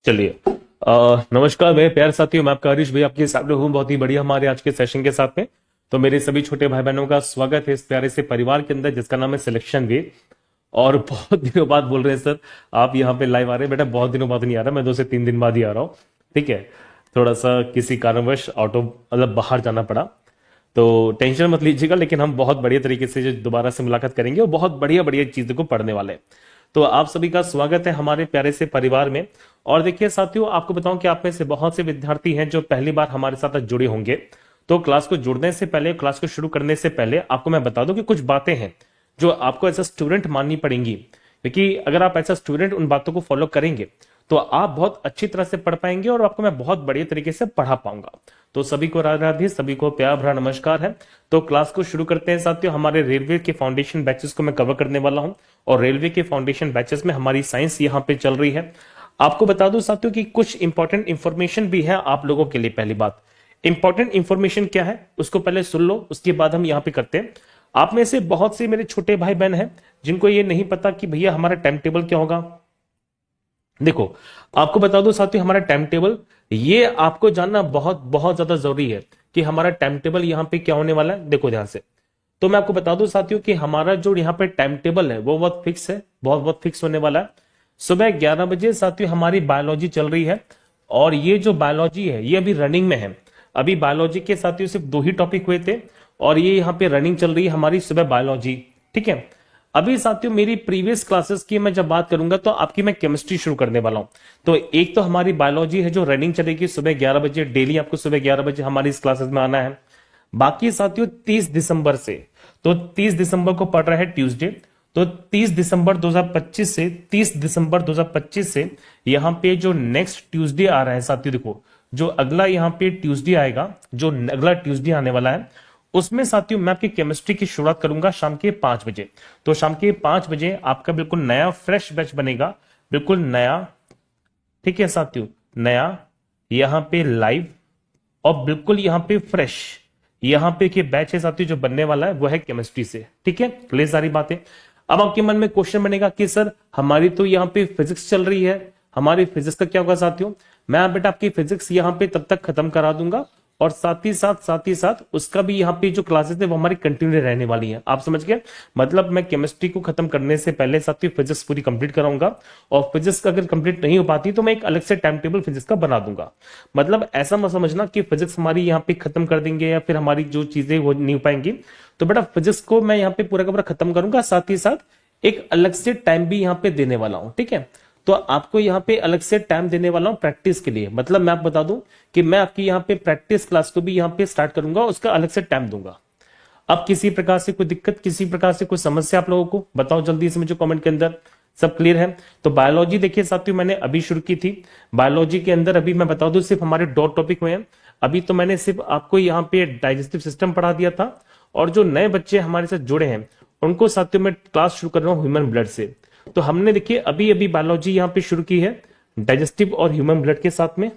चलिए। नमस्कार मेरे प्यारे साथियों, मैं आपका हरीश भाई आपके सामने हूँ बहुत ही बढ़िया हमारे आज के सेशन के साथ में। तो मेरे सभी छोटे भाई बहनों का स्वागत है इस प्यारे से परिवार के अंदर जिसका नाम है सिलेक्शन वे। और बहुत दिनों बाद बोल रहे हैं सर आप यहाँ पे लाइव आ रहे हैं। बेटा बहुत दिनों बाद नहीं आ रहा, मैं 2 से 3 दिन बाद ही आ रहा हूँ। ठीक है, थोड़ा सा किसी कारणवश आउट ऑफ मतलब बाहर जाना पड़ा, तो टेंशन मत लीजिएगा। लेकिन हम बहुत बढ़िया तरीके से जो दोबारा से मुलाकात करेंगे और बहुत बढ़िया बढ़िया चीजों को पढ़ने वाले हैं। तो आप सभी का स्वागत है हमारे प्यारे से परिवार में। और देखिए साथियों, आपको बताऊं कि आप में से बहुत से विद्यार्थी हैं जो पहली बार हमारे साथ आज जुड़े होंगे। तो क्लास को जुड़ने से पहले, क्लास को शुरू करने से पहले आपको मैं बता दूं कि कुछ बातें हैं जो आपको एज अ स्टूडेंट माननी पड़ेंगी, क्योंकि अगर आप एज अ स्टूडेंट उन बातों को फॉलो करेंगे तो आप बहुत अच्छी तरह से पढ़ पाएंगे और आपको मैं बहुत बढ़िया तरीके से पढ़ा पाऊंगा। तो सभी को राधे राधे, सभी को प्यार भरा नमस्कार है। तो क्लास को शुरू करते हैं साथियों। हमारे रेलवे के फाउंडेशन बैचेस को मैं कवर करने वाला हूं और रेलवे के फाउंडेशन बैचेस में हमारी साइंस यहाँ पे चल रही है। आपको बता दूं साथियों कि कुछ इंपॉर्टेंट इंफॉर्मेशन भी है आप लोगों के लिए। पहली बात, इंपॉर्टेंट इंफॉर्मेशन क्या है उसको पहले सुन लो, उसके बाद हम यहाँ पे करते हैं। आप में से बहुत से मेरे छोटे भाई बहन हैं जिनको ये नहीं पता कि भैया हमारा टाइम टेबल क्या होगा। देखो, आपको बता दो साथियों, हमारा टाइम टेबल ये आपको जानना बहुत बहुत ज्यादा जरूरी है कि हमारा टाइम टेबल यहाँ पे क्या होने वाला है। देखो ध्यान से, तो मैं आपको बता दूं साथियों कि हमारा जो यहाँ पे टाइम टेबल है वो बहुत फिक्स है, बहुत बहुत फिक्स होने वाला है। सुबह 11 बजे साथियों हमारी बायोलॉजी चल रही है और ये जो बायोलॉजी है ये अभी रनिंग में है। अभी बायोलॉजी के साथियों सिर्फ 2 ही टॉपिक हुए थे और ये यहाँ पे रनिंग चल रही है हमारी सुबह बायोलॉजी। ठीक है, अभी साथियों मेरी प्रीवियस क्लासेस की मैं जब बात करूंगा तो आपकी मैं केमिस्ट्री शुरू करने वाला हूं। तो एक तो हमारी बायोलॉजी है जो रनिंग चलेगी सुबह 11 बजे, डेली आपको सुबह 11 बजे हमारी इस क्लासेस में आना है। बाकी साथियों 30 दिसंबर से, तो 30 दिसंबर को पड़ रहा है ट्यूसडे, तो 30 दिसंबर 2025 से 30 दिसंबर 2025 से यहाँ पे जो नेक्स्ट ट्यूसडे आ रहा है साथियों, देखो जो अगला यहाँ पे ट्यूसडे आएगा, जो अगला ट्यूसडे आने वाला है उसमें साथियों मैं आपकी केमिस्ट्री की शुरुआत करूंगा शाम के 5 बजे। तो शाम के 5 बजे आपका बिल्कुल नया फ्रेश बैच बनेगा, बिल्कुल नया। ठीक है साथियों, नया यहां पे लाइव और बिल्कुल यहां पे फ्रेश यहां पे के बैच है साथियों जो बनने वाला है वो है केमिस्ट्री से। ठीक है, क्लियर सारी बातें। अब आपके मन में क्वेश्चन बनेगा कि सर हमारी तो यहाँ पे फिजिक्स चल रही है, हमारी फिजिक्स का क्या होगा साथियों। मैं बेटा आपकी फिजिक्स यहाँ पे तब तक खत्म करा दूंगा और साथ ही साथ उसका भी यहाँ पे जो क्लासेस है वो हमारी कंटिन्यू रहने वाली है। आप समझ गए, मतलब मैं केमिस्ट्री को खत्म करने से पहले साथियों फिजिक्स पूरी कंप्लीट कराऊंगा और फिजिक्स का अगर कंप्लीट नहीं हो पाती तो मैं एक अलग से टाइम टेबल फिजिक्स का बना दूंगा। मतलब ऐसा मत समझना कि फिजिक्स हमारी यहाँ पे खत्म कर देंगे या फिर हमारी जो चीजें वो नहीं हो पाएंगी। तो बेटा फिजिक्स को मैं यहाँ पे पूरा का पूरा खत्म करूंगा, साथ ही साथ एक अलग से टाइम भी यहाँ पे देने वाला हूं। ठीक है, तो आपको यहाँ पे अलग से टाइम देने वाला हूं प्रैक्टिस के लिए। मतलब मैं आपको बता दूं कि मैं आपकी यहाँ पे प्रैक्टिस क्लास को भी यहाँ पे स्टार्ट करूंगा, उसका अलग से टाइम दूंगा। अब किसी प्रकार से कोई दिक्कत, किसी प्रकार से कोई समस्या आप लोगों को बताओ जल्दी से मुझे कमेंट के अंदर। सब क्लियर है? तो बायोलॉजी देखिए साथियों मैंने अभी शुरू की थी। बायोलॉजी के अंदर अभी मैं बता दूं सिर्फ हमारे 2 टॉपिक हुए हैं। अभी तो मैंने सिर्फ आपको यहाँ पे डाइजेस्टिव सिस्टम पढ़ा दिया था और जो नए बच्चे हमारे साथ जुड़े हैं उनको साथियों मैं क्लास शुरू कर रहा हूँ ह्यूमन ब्लड से। तो हमने देखिए अभी अभी बायोलॉजी यहाँ पे शुरू की है डाइजेस्टिव और ह्यूमन ब्लड के साथ में।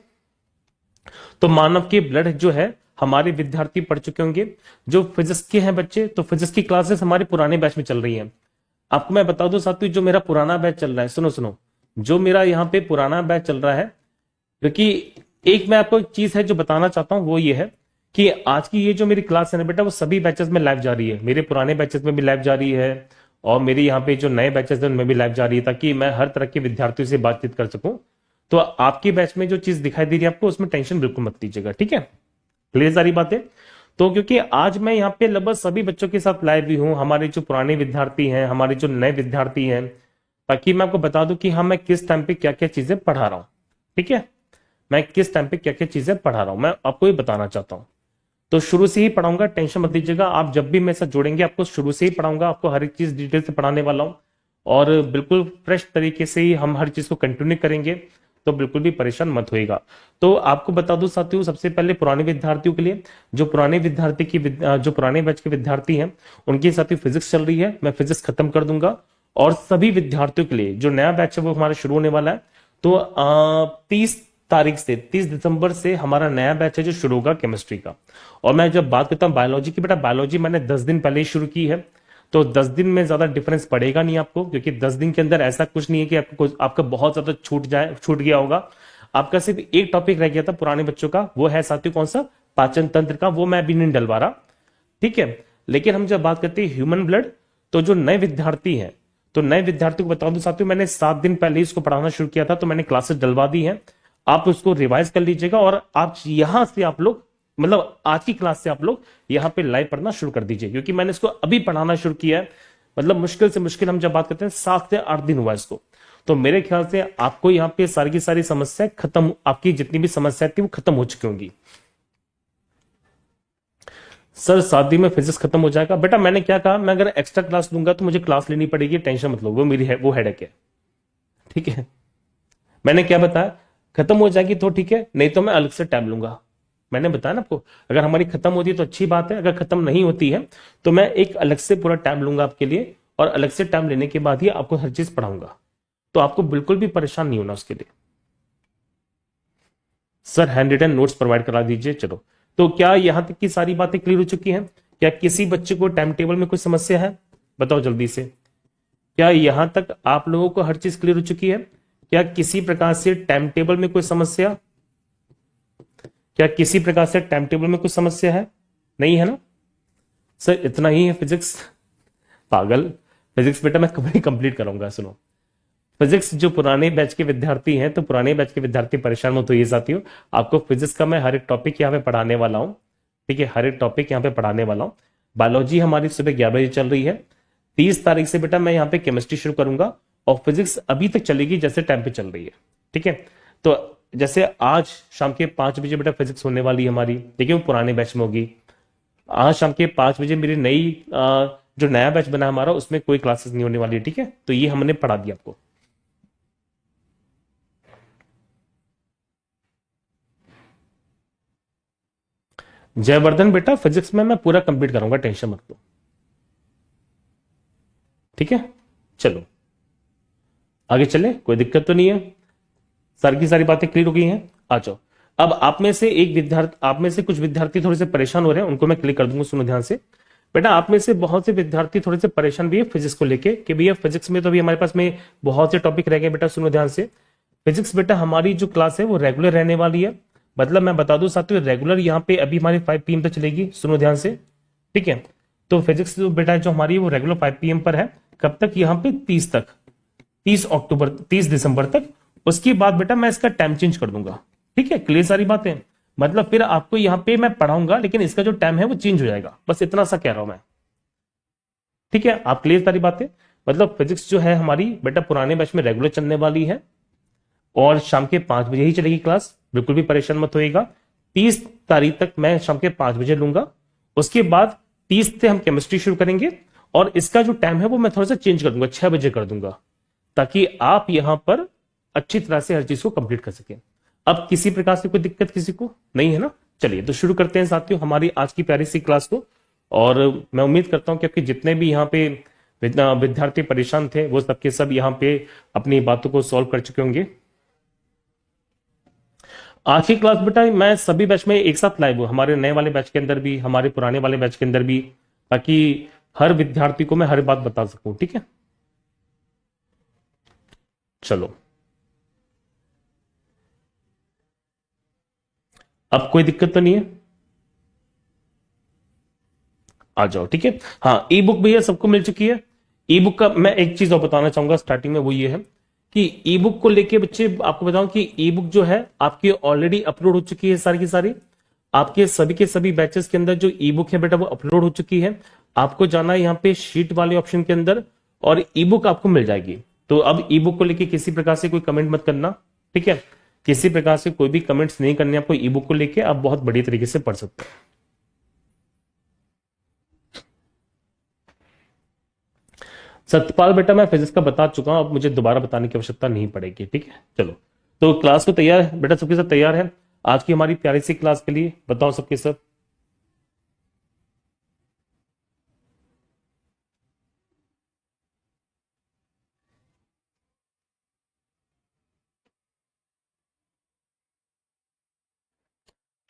तो मानव के ब्लड जो है हमारे विद्यार्थी पढ़ चुके होंगे। जो फिजिक्स के हैं बच्चे, तो फिजिक्स की क्लासेस हमारे पुराने बैच में चल रही हैं। आपको मैं बता दूं साथियों, जो मेरा पुराना बैच चल रहा है, सुनो सुनो, जो मेरा यहाँ पे पुराना बैच चल रहा है, क्योंकि एक मैं आपको एक चीज है जो बताना चाहता हूं वो ये है कि आज की ये जो मेरी क्लास है ना बेटा वो सभी बैचेस में लाइव जा रही है। मेरे पुराने बैचेस में भी लाइव जा रही है और मेरे यहाँ पे जो नए बैचेस हैं उनमें भी लाइव जा रही है, ताकि मैं हर तरह के विद्यार्थियों से बातचीत कर सकूं। तो आपके बैच में जो चीज दिखाई दे रही है आपको, उसमें टेंशन बिल्कुल मत लीजिएगा। ठीक है, क्लियर सारी बातें। तो क्योंकि आज मैं यहाँ पे लगभग सभी बच्चों के साथ लाइव भी हूँ, हमारे जो पुराने विद्यार्थी हैं, हमारे जो नए विद्यार्थी हैं, ताकि मैं आपको बता दूं कि हाँ मैं किस टाइम पे क्या क्या चीजें पढ़ा रहा हूँ। ठीक है, मैं किस टाइम पे क्या क्या चीजें पढ़ा रहा हूँ मैं आपको ये बताना चाहता हूँ। तो शुरू से ही पढ़ाऊंगा, टेंशन मत लीजिएगा। आप जब भी मेरे साथ जुड़ेंगे आपको शुरू से ही पढ़ाऊंगा, आपको हर एक चीज डिटेल से पढ़ाने वाला हूँ और बिल्कुल फ्रेश तरीके से ही हम हर चीज को कंटिन्यू करेंगे। तो बिल्कुल भी परेशान मत होइएगा। तो आपको बता दूं साथियों, सबसे पहले पुराने विद्यार्थियों के लिए, जो पुराने विद्यार्थी की जो पुराने बैच के विद्यार्थी हैं उनके साथ फिजिक्स चल रही है, मैं फिजिक्स खत्म कर दूंगा। और सभी विद्यार्थियों के लिए जो नया बैच है वो हमारा शुरू होने वाला है। तो 30 तारीख से, 30 दिसंबर से हमारा नया बैच है जो शुरू होगा केमिस्ट्री का। और मैं जब बात करता हूँ बायोलॉजी की, बेटा बायोलॉजी मैंने 10 दिन पहले ही शुरू की है, तो 10 दिन में ज्यादा डिफरेंस पड़ेगा नहीं आपको, क्योंकि 10 दिन के अंदर ऐसा कुछ नहीं है कि आपको आपका बहुत ज्यादा छूट गया होगा। आपका सिर्फ एक टॉपिक रह गया था पुराने बच्चों का, वो है साथियों कौन सा, पाचन तंत्र का, वो मैं अभी नहीं डलवा रहा, ठीक है। लेकिन हम जब बात करते हैं ह्यूमन ब्लड, तो जो नए विद्यार्थी हैं, तो नए विद्यार्थी को बता दूं साथियों, मैंने 7 दिन पहले इसको पढ़ाना शुरू किया था, तो मैंने क्लासेस डलवा दी है, आप उसको रिवाइज कर लीजिएगा, और आप यहां से आप लोग मतलब आज की क्लास से आप लोग यहाँ पे लाइव पढ़ना शुरू कर दीजिए, क्योंकि मैंने इसको अभी पढ़ाना शुरू किया है, मतलब मुश्किल से मुश्किल हम जब बात करते हैं 7 से 8 दिन हुआ इसको। तो मेरे ख्याल से आपको यहाँ पे सारी की सारी समस्या खत्म, आपकी जितनी भी समस्या थी वो खत्म हो चुकी होंगी। सर 7 दिन में फिजिक्स खत्म हो जाएगा? बेटा मैंने क्या कहा, मैं अगर एक्स्ट्रा क्लास लूंगा तो मुझे क्लास लेनी पड़ेगी, टेंशन मत लो, वो मेरी है, वो हेडेक है, ठीक है। मैंने क्या बताया, खत्म हो जाएगी तो ठीक है, नहीं तो मैं अलग से टैब लूंगा। मैंने बताया ना आपको, अगर हमारी खत्म होती है तो अच्छी बात है, अगर खत्म नहीं होती है तो मैं एक अलग से पूरा टैब लूंगा आपके लिए, और अलग से टैब लेने के बाद ही आपको हर चीज पढ़ाऊंगा, तो आपको बिल्कुल भी परेशान नहीं होना उसके लिए। Sir handwritten notes provide करा दीजिए। चलो, तो क्या यहां तक की सारी बातें क्लियर हो चुकी हैं? क्या किसी बच्चे को टाइम टेबल में कोई समस्या है? बताओ जल्दी से, क्या यहां तक आप लोगों को हर चीज क्लियर हो चुकी है? क्या किसी प्रकार से टाइम टेबल में कोई समस्या, क्या किसी प्रकार से टाइम टेबल में कुछ समस्या है? नहीं है ना सर, इतना ही है फिजिक्स? पागल, फिजिक्स बेटा मैं कभी कंप्लीट कराऊंगा। सुनो, फिजिक्स जो पुराने बैच के विद्यार्थी हैं, तो पुराने बैच के विद्यार्थी परेशान मत होइए साथियों, आपको फिजिक्स का मैं हर एक टॉपिक यहाँ पे पढ़ाने वाला हूँ, ठीक है, हर एक टॉपिक यहाँ पे पढ़ाने वाला हूँ। बायोलॉजी हमारी सुबह 11 बजे चल रही है, 30 तारीख से बेटा मैं यहाँ पे केमिस्ट्री शुरू करूंगा, और फिजिक्स अभी तक चलेगी जैसे टाइम पे चल रही है, ठीक है। तो जैसे आज शाम के 5 बजे बेटा फिजिक्स होने वाली है हमारी, देखिए वो पुराने बैच में होगी। आज शाम के 5 बजे मेरी नई जो नया बैच बना हमारा, उसमें कोई क्लासेस नहीं होने वाली है, ठीक है, तो ये हमने पढ़ा दिया आपको। जयवर्धन बेटा फिजिक्स में मैं पूरा कंप्लीट करूंगा, टेंशन मत लो, ठीक है। चलो आगे चले, कोई दिक्कत तो नहीं है, सारी की सारी बातें क्लियर हो गई हैं। आ जाओ, अब आप में से एक विद्यार्थी, आप में से कुछ विद्यार्थी थोड़े से परेशान हो रहे हैं, उनको मैं क्लियर कर दूंगा, सुनो ध्यान से। बेटा आप में से बहुत से विद्यार्थी थोड़े से परेशान भी है फिजिक्स को लेके, कि भैया फिजिक्स में तो अभी हमारे पास में बहुत से टॉपिक रह गए। बेटा सुनो ध्यान से, फिजिक्स बेटा हमारी जो क्लास है वो रेगुलर रहने वाली है, मतलब मैं बता दूं साथियों, रेगुलर यहाँ पे अभी हमारी 5 PM तक चलेगी, सुनो ध्यान से, ठीक है। तो फिजिक्स जो बेटा जो हमारी है वो रेगुलर 5 PM पर है, कब तक, यहाँ पे 30 तक, 30 अक्टूबर, 30 दिसंबर तक। उसके बाद बेटा मैं इसका टाइम चेंज कर दूंगा, ठीक है, क्लियर सारी बातें, मतलब फिर आपको यहाँ पे मैं पढ़ाऊंगा, लेकिन इसका जो टाइम है वो चेंज हो जाएगा, बस इतना सा कह रहा हूं मैं, ठीक है। आप क्लियर सारी बातें, मतलब फिजिक्स जो है हमारी बेटा पुराने बैच में रेगुलर चलने वाली है, और शाम के 5 बजे ही चलेगी क्लास, बिल्कुल भी परेशान मत होइएगा। 30 तारीख तक मैं शाम के 5 बजे लूंगा, उसके बाद 30 से हम केमिस्ट्री शुरू करेंगे, और इसका जो टाइम है वो मैं थोड़ा सा चेंज कर दूंगा, 6 बजे कर दूंगा, ताकि आप यहां पर अच्छी तरह से हर चीज को कंप्लीट कर सकें। अब किसी प्रकार से कोई दिक्कत किसी को नहीं है ना? चलिए तो शुरू करते हैं साथियों हमारी आज की प्यारी सी क्लास को, और मैं उम्मीद करता हूं कि जितने भी यहाँ पे विद्यार्थी परेशान थे वो सबके सब यहाँ पे अपनी बातों को सॉल्व कर चुके होंगे। आज की क्लास बेटा मैं सभी बैच में एक साथ लाइव हूँ, हमारे नए वाले बैच के अंदर भी, हमारे पुराने वाले बैच के अंदर भी, ताकि हर विद्यार्थी को मैं हर बात बता सकूं, ठीक है। चलो अब कोई दिक्कत तो नहीं है, आ जाओ, ठीक है। हाँ ई बुक भैया सबको मिल चुकी है। ई बुक का मैं एक चीज और बताना चाहूंगा स्टार्टिंग में, वो ये है कि ई बुक को लेके बच्चे आपको बताऊं कि ई बुक जो है आपकी ऑलरेडी अपलोड हो चुकी है, सारी की सारी आपके सभी के सभी बैचेस के अंदर जो ई बुक है बेटा वो अपलोड हो चुकी है। आपको जाना है यहाँ पे शीट वाले ऑप्शन के अंदर, और ई बुक आपको मिल जाएगी। तो अब ई बुक को लेके किसी प्रकार से कोई कमेंट मत करना, ठीक है, किसी प्रकार से कोई भी कमेंट्स नहीं करने आपको, ई बुक को लेके आप बहुत बढ़िया तरीके से पढ़ सकते हैं। सतपाल बेटा मैं फिजिक्स का बता चुका हूं, अब मुझे दोबारा बताने की आवश्यकता नहीं पड़ेगी, ठीक है। चलो तो क्लास को तैयार है बेटा, सबके सब तैयार है आज की हमारी प्यारी सी क्लास के लिए? बताओ सबके सब।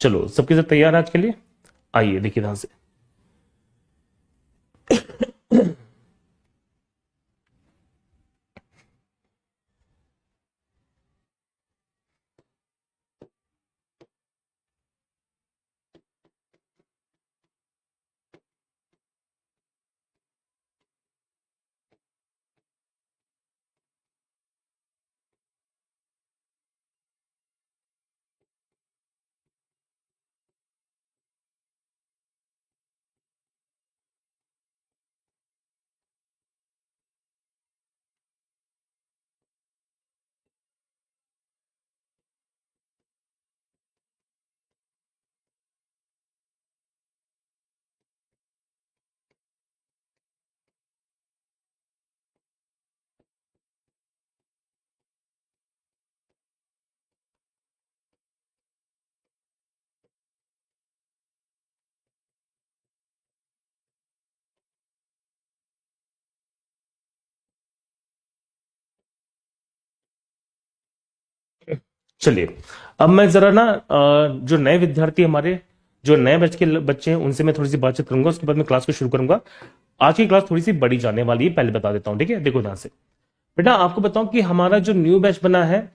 चलो सबके सब तैयार है आज के लिए? आइए देखिए ध्यान से। चलिए, अब मैं जरा ना जो नए विद्यार्थी हमारे, जो नए बैच के बच्चे हैं, उनसे मैं थोड़ी सी बातचीत करूंगा, उसके बाद मैं क्लास को शुरू करूंगा। आज की क्लास थोड़ी सी बड़ी जाने वाली है, पहले बता देता हूं, ठीक है। देखो ध्यान से बेटा, आपको बताऊं कि हमारा जो न्यू बैच बना है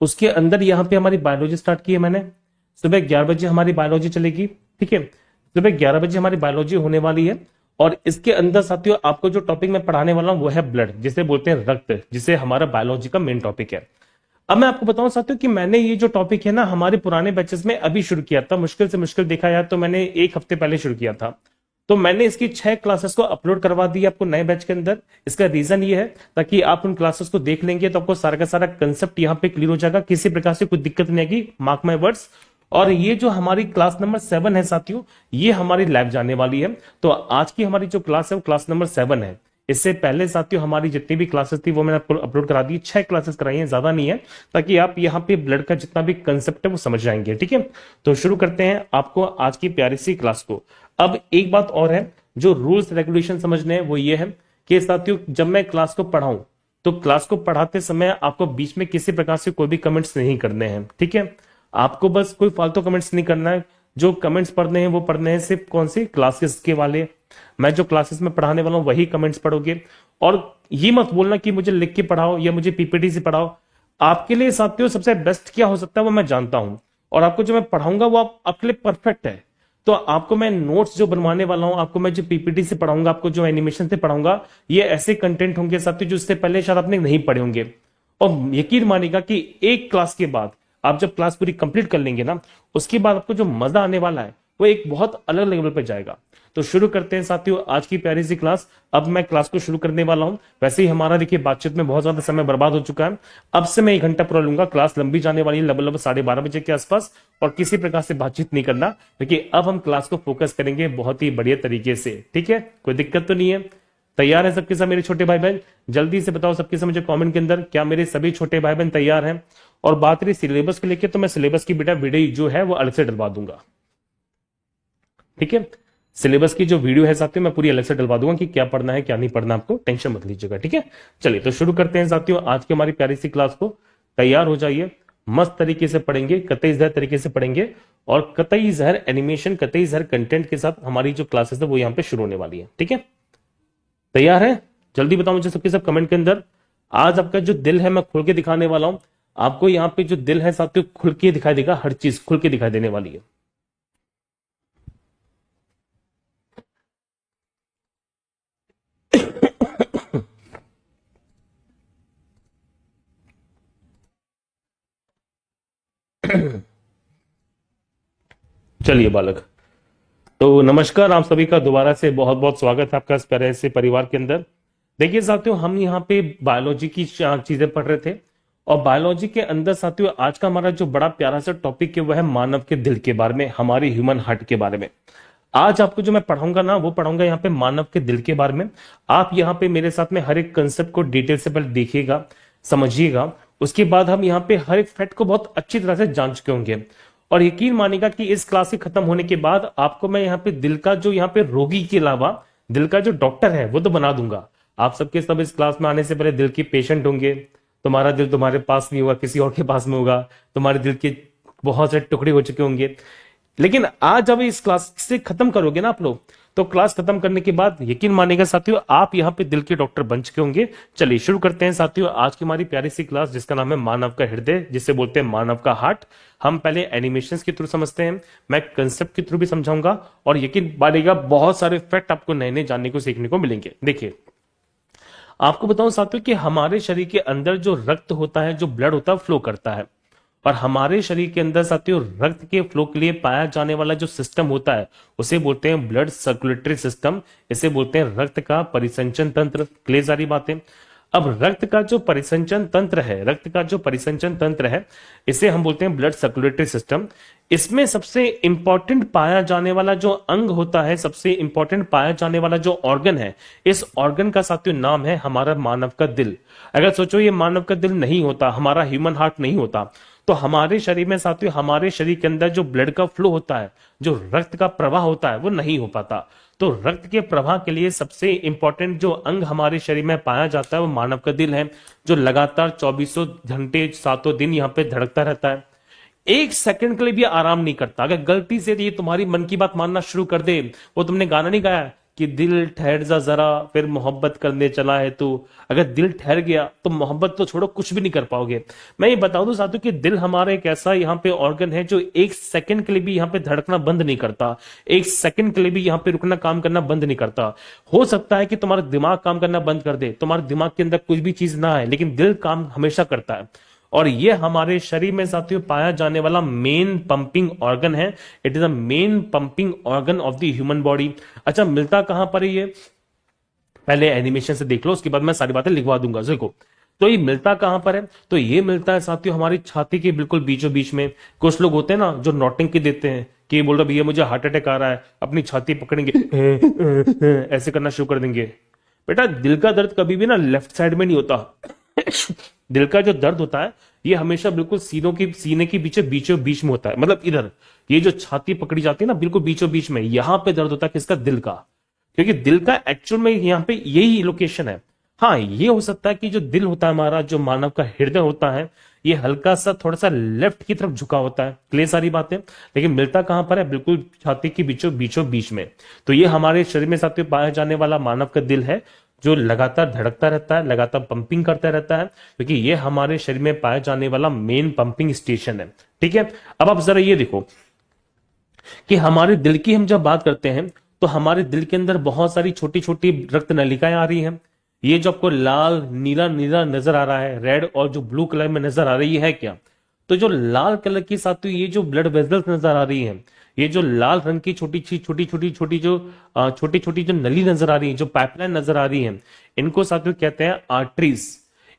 उसके अंदर यहाँ पे हमारी बायोलॉजी स्टार्ट की है मैंने। सुबह 11 बजे हमारी बायोलॉजी चलेगी, ठीक है। सुबह 11 बजे हमारी बायोलॉजी होने वाली है। और इसके अंदर साथियों आपको जो टॉपिक मैं पढ़ाने वाला हूं वो है ब्लड, जिसे बोलते हैं रक्त, जिसे हमारा बायोलॉजी का मेन टॉपिक है। अब मैं आपको बताऊं साथियों कि मैंने ये जो टॉपिक है ना हमारे पुराने बैचेस में अभी शुरू किया था, मुश्किल से मुश्किल देखा यार तो मैंने 1 हफ्ते पहले शुरू किया था। तो मैंने इसकी 6 क्लासेस को अपलोड करवा दी आपको नए बैच के अंदर। इसका रीजन ये है ताकि आप उन क्लासेस को देख लेंगे तो आपको सारा का सारा कंसेप्ट यहाँ पे क्लियर हो जाएगा, किसी प्रकार से कोई दिक्कत नहीं आएगी, मार्क माई वर्ड्स। और ये जो हमारी क्लास नंबर 7 है साथियों, ये हमारी लैब जाने वाली है। तो आज की हमारी जो क्लास है वो क्लास नंबर 7 है। इससे पहले साथियों हमारी जितनी भी क्लासेस थी वो मैंने आपको अपलोड करा दी, 6 क्लासेस कराई हैं, ज्यादा नहीं है, ताकि आप यहाँ पे ब्लड का जितना भी कंसेप्ट है वो समझ जाएंगे, ठीक है। तो शुरू करते हैं आपको आज की प्यारी सी क्लास को। अब एक बात और है, जो रूल्स रेगुलेशन समझने हैं वो ये है कि साथियों जब मैं क्लास को पढ़ाऊं तो क्लास को पढ़ाते समय आपको बीच में किसी प्रकार से कोई भी कमेंट्स नहीं करने हैं, ठीक है। आपको बस कोई फालतू कमेंट्स नहीं करना है। जो कमेंट्स पढ़ने हैं वो पढ़ने हैं सिर्फ कौन सी क्लासेस के वाले, मैं जो क्लासेस में पढ़ाने वाला हूं वही कमेंट्स पढ़ोगे। और ये मत बोलना कि मुझे लिख के पढ़ाओ या मुझे पीपीटी से पढ़ाओ। आपके लिए साथियों सबसे बेस्ट क्या हो सकता है वो मैं जानता हूं, और आपको जो मैं पढ़ाऊंगा वो आपके लिए परफेक्ट है। तो आपको मैं नोट्स जो बनवाने वाला हूं, आपको मैं जो पीपीटी से पढ़ाऊंगा, आपको जो एनिमेशन से पढ़ाऊंगा, ये ऐसे कंटेंट होंगे साथियों जो इससे पहले शायद आपने नहीं पढ़े होंगे। और यकीन मानिएगा कि एक क्लास के बाद आप जब क्लास पूरी कंप्लीट कर लेंगे ना, उसके बाद आपको जो मजा आने वाला है वो एक बहुत अलग लेवल पे जाएगा। तो शुरू करते हैं साथियों आज की प्यारी सी क्लास। अब मैं क्लास को शुरू करने वाला हूं। वैसे ही हमारा देखिए बातचीत में बहुत ज्यादा समय बर्बाद हो चुका है। अब से मैं 1 घंटा पूरा लूंगा, क्लास लंबी जाने वाली है, लगभग 12:30 बजे के आसपास। और किसी प्रकार से बातचीत नहीं करना, क्योंकि अब हम क्लास को फोकस करेंगे बहुत ही बढ़िया तरीके से, ठीक है। कोई दिक्कत तो नहीं है? तैयार है सबके सब मेरे छोटे भाई बहन? जल्दी से बताओ सबके सब मुझे कमेंट के अंदर, क्या मेरे सभी छोटे भाई बहन तैयार हैं? और बात रही सिलेबस को लेकर, तो मैं सिलेबस की बेटा वीडियो जो है वो अलग से डलवा दूंगा, ठीक है। सिलेबस की जो वीडियो है साथियों मैं पूरी अलग से डलवा दूंगा कि क्या पढ़ना है क्या नहीं पढ़ना, आपको टेंशन मत लीजिएगा, ठीक है। चलिए तो शुरू करते हैं साथियों आज की हमारी प्यारी सी क्लास को। तैयार हो जाइए, मस्त तरीके से पढ़ेंगे, कतई जहर तरीके से पढ़ेंगे, और कतई जहर एनिमेशन, कतई जहर कंटेंट के साथ हमारी जो क्लासेस है वो यहाँ पे शुरू होने वाली है, ठीक है। तैयार है? जल्दी बताओ मुझे सबके सब कमेंट के अंदर। आज आपका जो दिल है मैं खोल के दिखाने वाला हूं। आपको यहाँ पे जो दिल है साथियों खुल के दिखाई देगा, हर चीज खुल के दिखाई देने वाली है। चलिए बालक, तो नमस्कार, आप सभी का दोबारा से बहुत बहुत स्वागत है आपका इस प्यारे से परिवार के अंदर। देखिए साथियों हम यहाँ पे बायोलॉजी की चीजें पढ़ रहे थे, और बायोलॉजी के अंदर साथियों आज का हमारा जो बड़ा प्यारा सा टॉपिक है वह है मानव के दिल के बारे में, हमारे ह्यूमन हार्ट के बारे में। आज आपको जो मैं पढ़ाऊंगा ना वो पढ़ाऊंगा यहाँ पे मानव के दिल के बारे में। आप यहाँ पे मेरे साथ में हर एक कंसेप्ट को डिटेल से पहले देखिएगा, समझिएगा, उसके बाद हम यहाँ पे हर एक फैक्ट को बहुत अच्छी तरह से जान चुके होंगे। और यकीन मानिएगा कि इस क्लास के खत्म होने के बाद आपको मैं यहाँ पे दिल का जो यहाँ पे रोगी के अलावा दिल का जो डॉक्टर है वो तो बना दूंगा। आप सबके सब इस क्लास में आने से पहले दिल के पेशेंट होंगे। तुम्हारा दिल तुम्हारे पास नहीं होगा, किसी और के पास में होगा। तुम्हारे दिल के बहुत सारे टुकड़े हो चुके होंगे। लेकिन आज जब इस क्लास से खत्म करोगे ना आप लोग, तो क्लास खत्म करने के बाद यकीन मानेगा साथियों आप यहाँ पे दिल के डॉक्टर बन चुके होंगे। चलिए शुरू करते हैं साथियों आज की हमारी प्यारी सी क्लास, जिसका नाम है मानव का हृदय, जिसे बोलते हैं मानव का हार्ट। हम पहले एनिमेशंस के थ्रू समझते हैं, मैं कंसेप्ट के थ्रू भी समझाऊंगा, और यकीन मानेगा बहुत सारे फैक्ट आपको नए नए जानने को सीखने को मिलेंगे। देखिए आपको बताऊं साथियों कि हमारे शरीर के अंदर जो रक्त होता है, जो ब्लड होता है, फ्लो करता है। और हमारे शरीर के अंदर साथियों रक्त के फ्लो के लिए पाया जाने वाला जो सिस्टम होता है उसे बोलते हैं ब्लड सर्कुलेटरी सिस्टम। इसे बोलते हैं रक्त का परिसंचन तंत्र। क्लियर सारी बातें? अब रक्त का जो परिसंचन तंत्र है, रक्त का जो परिसंचन तंत्र है, इसे हम बोलते हैं ब्लड सर्कुलेटरी सिस्टम। इसमें सबसे इंपॉर्टेंट पाया जाने वाला जो अंग होता है, सबसे इंपॉर्टेंट पाया जाने वाला जो ऑर्गन है, इस ऑर्गन का साथियों नाम है हमारा मानव का दिल। अगर सोचो ये मानव का दिल नहीं होता, हमारा ह्यूमन हार्ट नहीं होता, तो हमारे शरीर में साथियों, हमारे शरीर के अंदर जो ब्लड का फ्लो होता है, जो रक्त का प्रवाह होता है, वो नहीं हो पाता। तो रक्त के प्रवाह के लिए सबसे इंपॉर्टेंट जो अंग हमारे शरीर में पाया जाता है वो मानव का दिल है, जो लगातार 24 घंटे 7 दिन यहाँ पे धड़कता रहता है। एक सेकंड के लिए भी आराम नहीं करता। अगर गलती से ये तुम्हारी मन की बात मानना शुरू कर दे, वो तुमने गाना नहीं गाया कि दिल ठहर जा जरा फिर मोहब्बत करने चला है तू, अगर दिल ठहर गया तो मोहब्बत तो छोड़ो कुछ भी नहीं कर पाओगे। मैं ये बता दूं साथियों कि दिल हमारा एक ऐसा यहाँ पे ऑर्गन है जो एक सेकंड के लिए भी यहाँ पे धड़कना बंद नहीं करता, एक सेकंड के लिए भी यहाँ पे रुकना काम करना बंद नहीं करता। हो सकता है कि तुम्हारा दिमाग काम करना बंद कर दे, तुम्हारे दिमाग के अंदर कुछ भी चीज ना है, लेकिन दिल काम हमेशा करता है। और ये हमारे शरीर में साथियों पाया जाने वाला मेन पंपिंग ऑर्गन है। It is a main pumping organ of the human body. अच्छा, मिलता कहां पर है ये, पहले एनिमेशन से देख लो, उसके बाद मैं सारी बातें लिखवा दूंगा। देखो, तो ये मिलता कहां पर है, तो ये मिलता है साथियों हमारी छाती के बिल्कुल बीचों बीच में। कुछ लोग होते हैं ना जो नौटंकी देते हैं कि बोल रहे भैया मुझे हार्ट अटैक आ रहा है, अपनी छाती पकड़ेंगे ऐसे करना शुरू कर देंगे। बेटा, दिल का दर्द कभी भी ना लेफ्ट साइड में नहीं होता। दिल का जो दर्द होता है ये हमेशा बिल्कुल सीने के बीचों बीच में होता है। मतलब इधर ये जो छाती पकड़ी जाती है ना बिल्कुल बीचों बीच में, यहां पे दर्द होता है किसका, दिल का। क्योंकि दिल का एक्चुअल में यहाँ पे यही लोकेशन है। हाँ, ये हो सकता है कि जो दिल होता है हमारा, जो मानव का हृदय होता है, ये हल्का सा थोड़ा सा लेफ्ट की तरफ झुका होता है। क्लियर सारी बातें। लेकिन मिलता कहां पर है, बिल्कुल छाती के बीचों बीच में। तो ये हमारे शरीर में साथियों पाया जाने वाला मानव का दिल है, जो लगातार धड़कता रहता है, लगातार पंपिंग करता रहता है, क्योंकि ये हमारे शरीर में पाया जाने वाला मेन पंपिंग स्टेशन है। ठीक है, अब आप जरा ये देखो कि हमारे दिल की हम जब बात करते हैं तो हमारे दिल के अंदर बहुत सारी छोटी छोटी रक्त नलिकाएं आ रही हैं। ये जो आपको लाल नीला नीला नजर आ रहा है, रेड और जो ब्लू कलर में नजर आ रही है क्या, तो जो लाल कलर की साथियों ये जो ब्लड वेजल्स नजर आ रही हैं, ये जो लाल रंग की छोटी छोटी जो नली नजर आ रही है, जो पाइपलाइन नजर आ रही है, इनको साथियों कहते हैं आर्टरीज।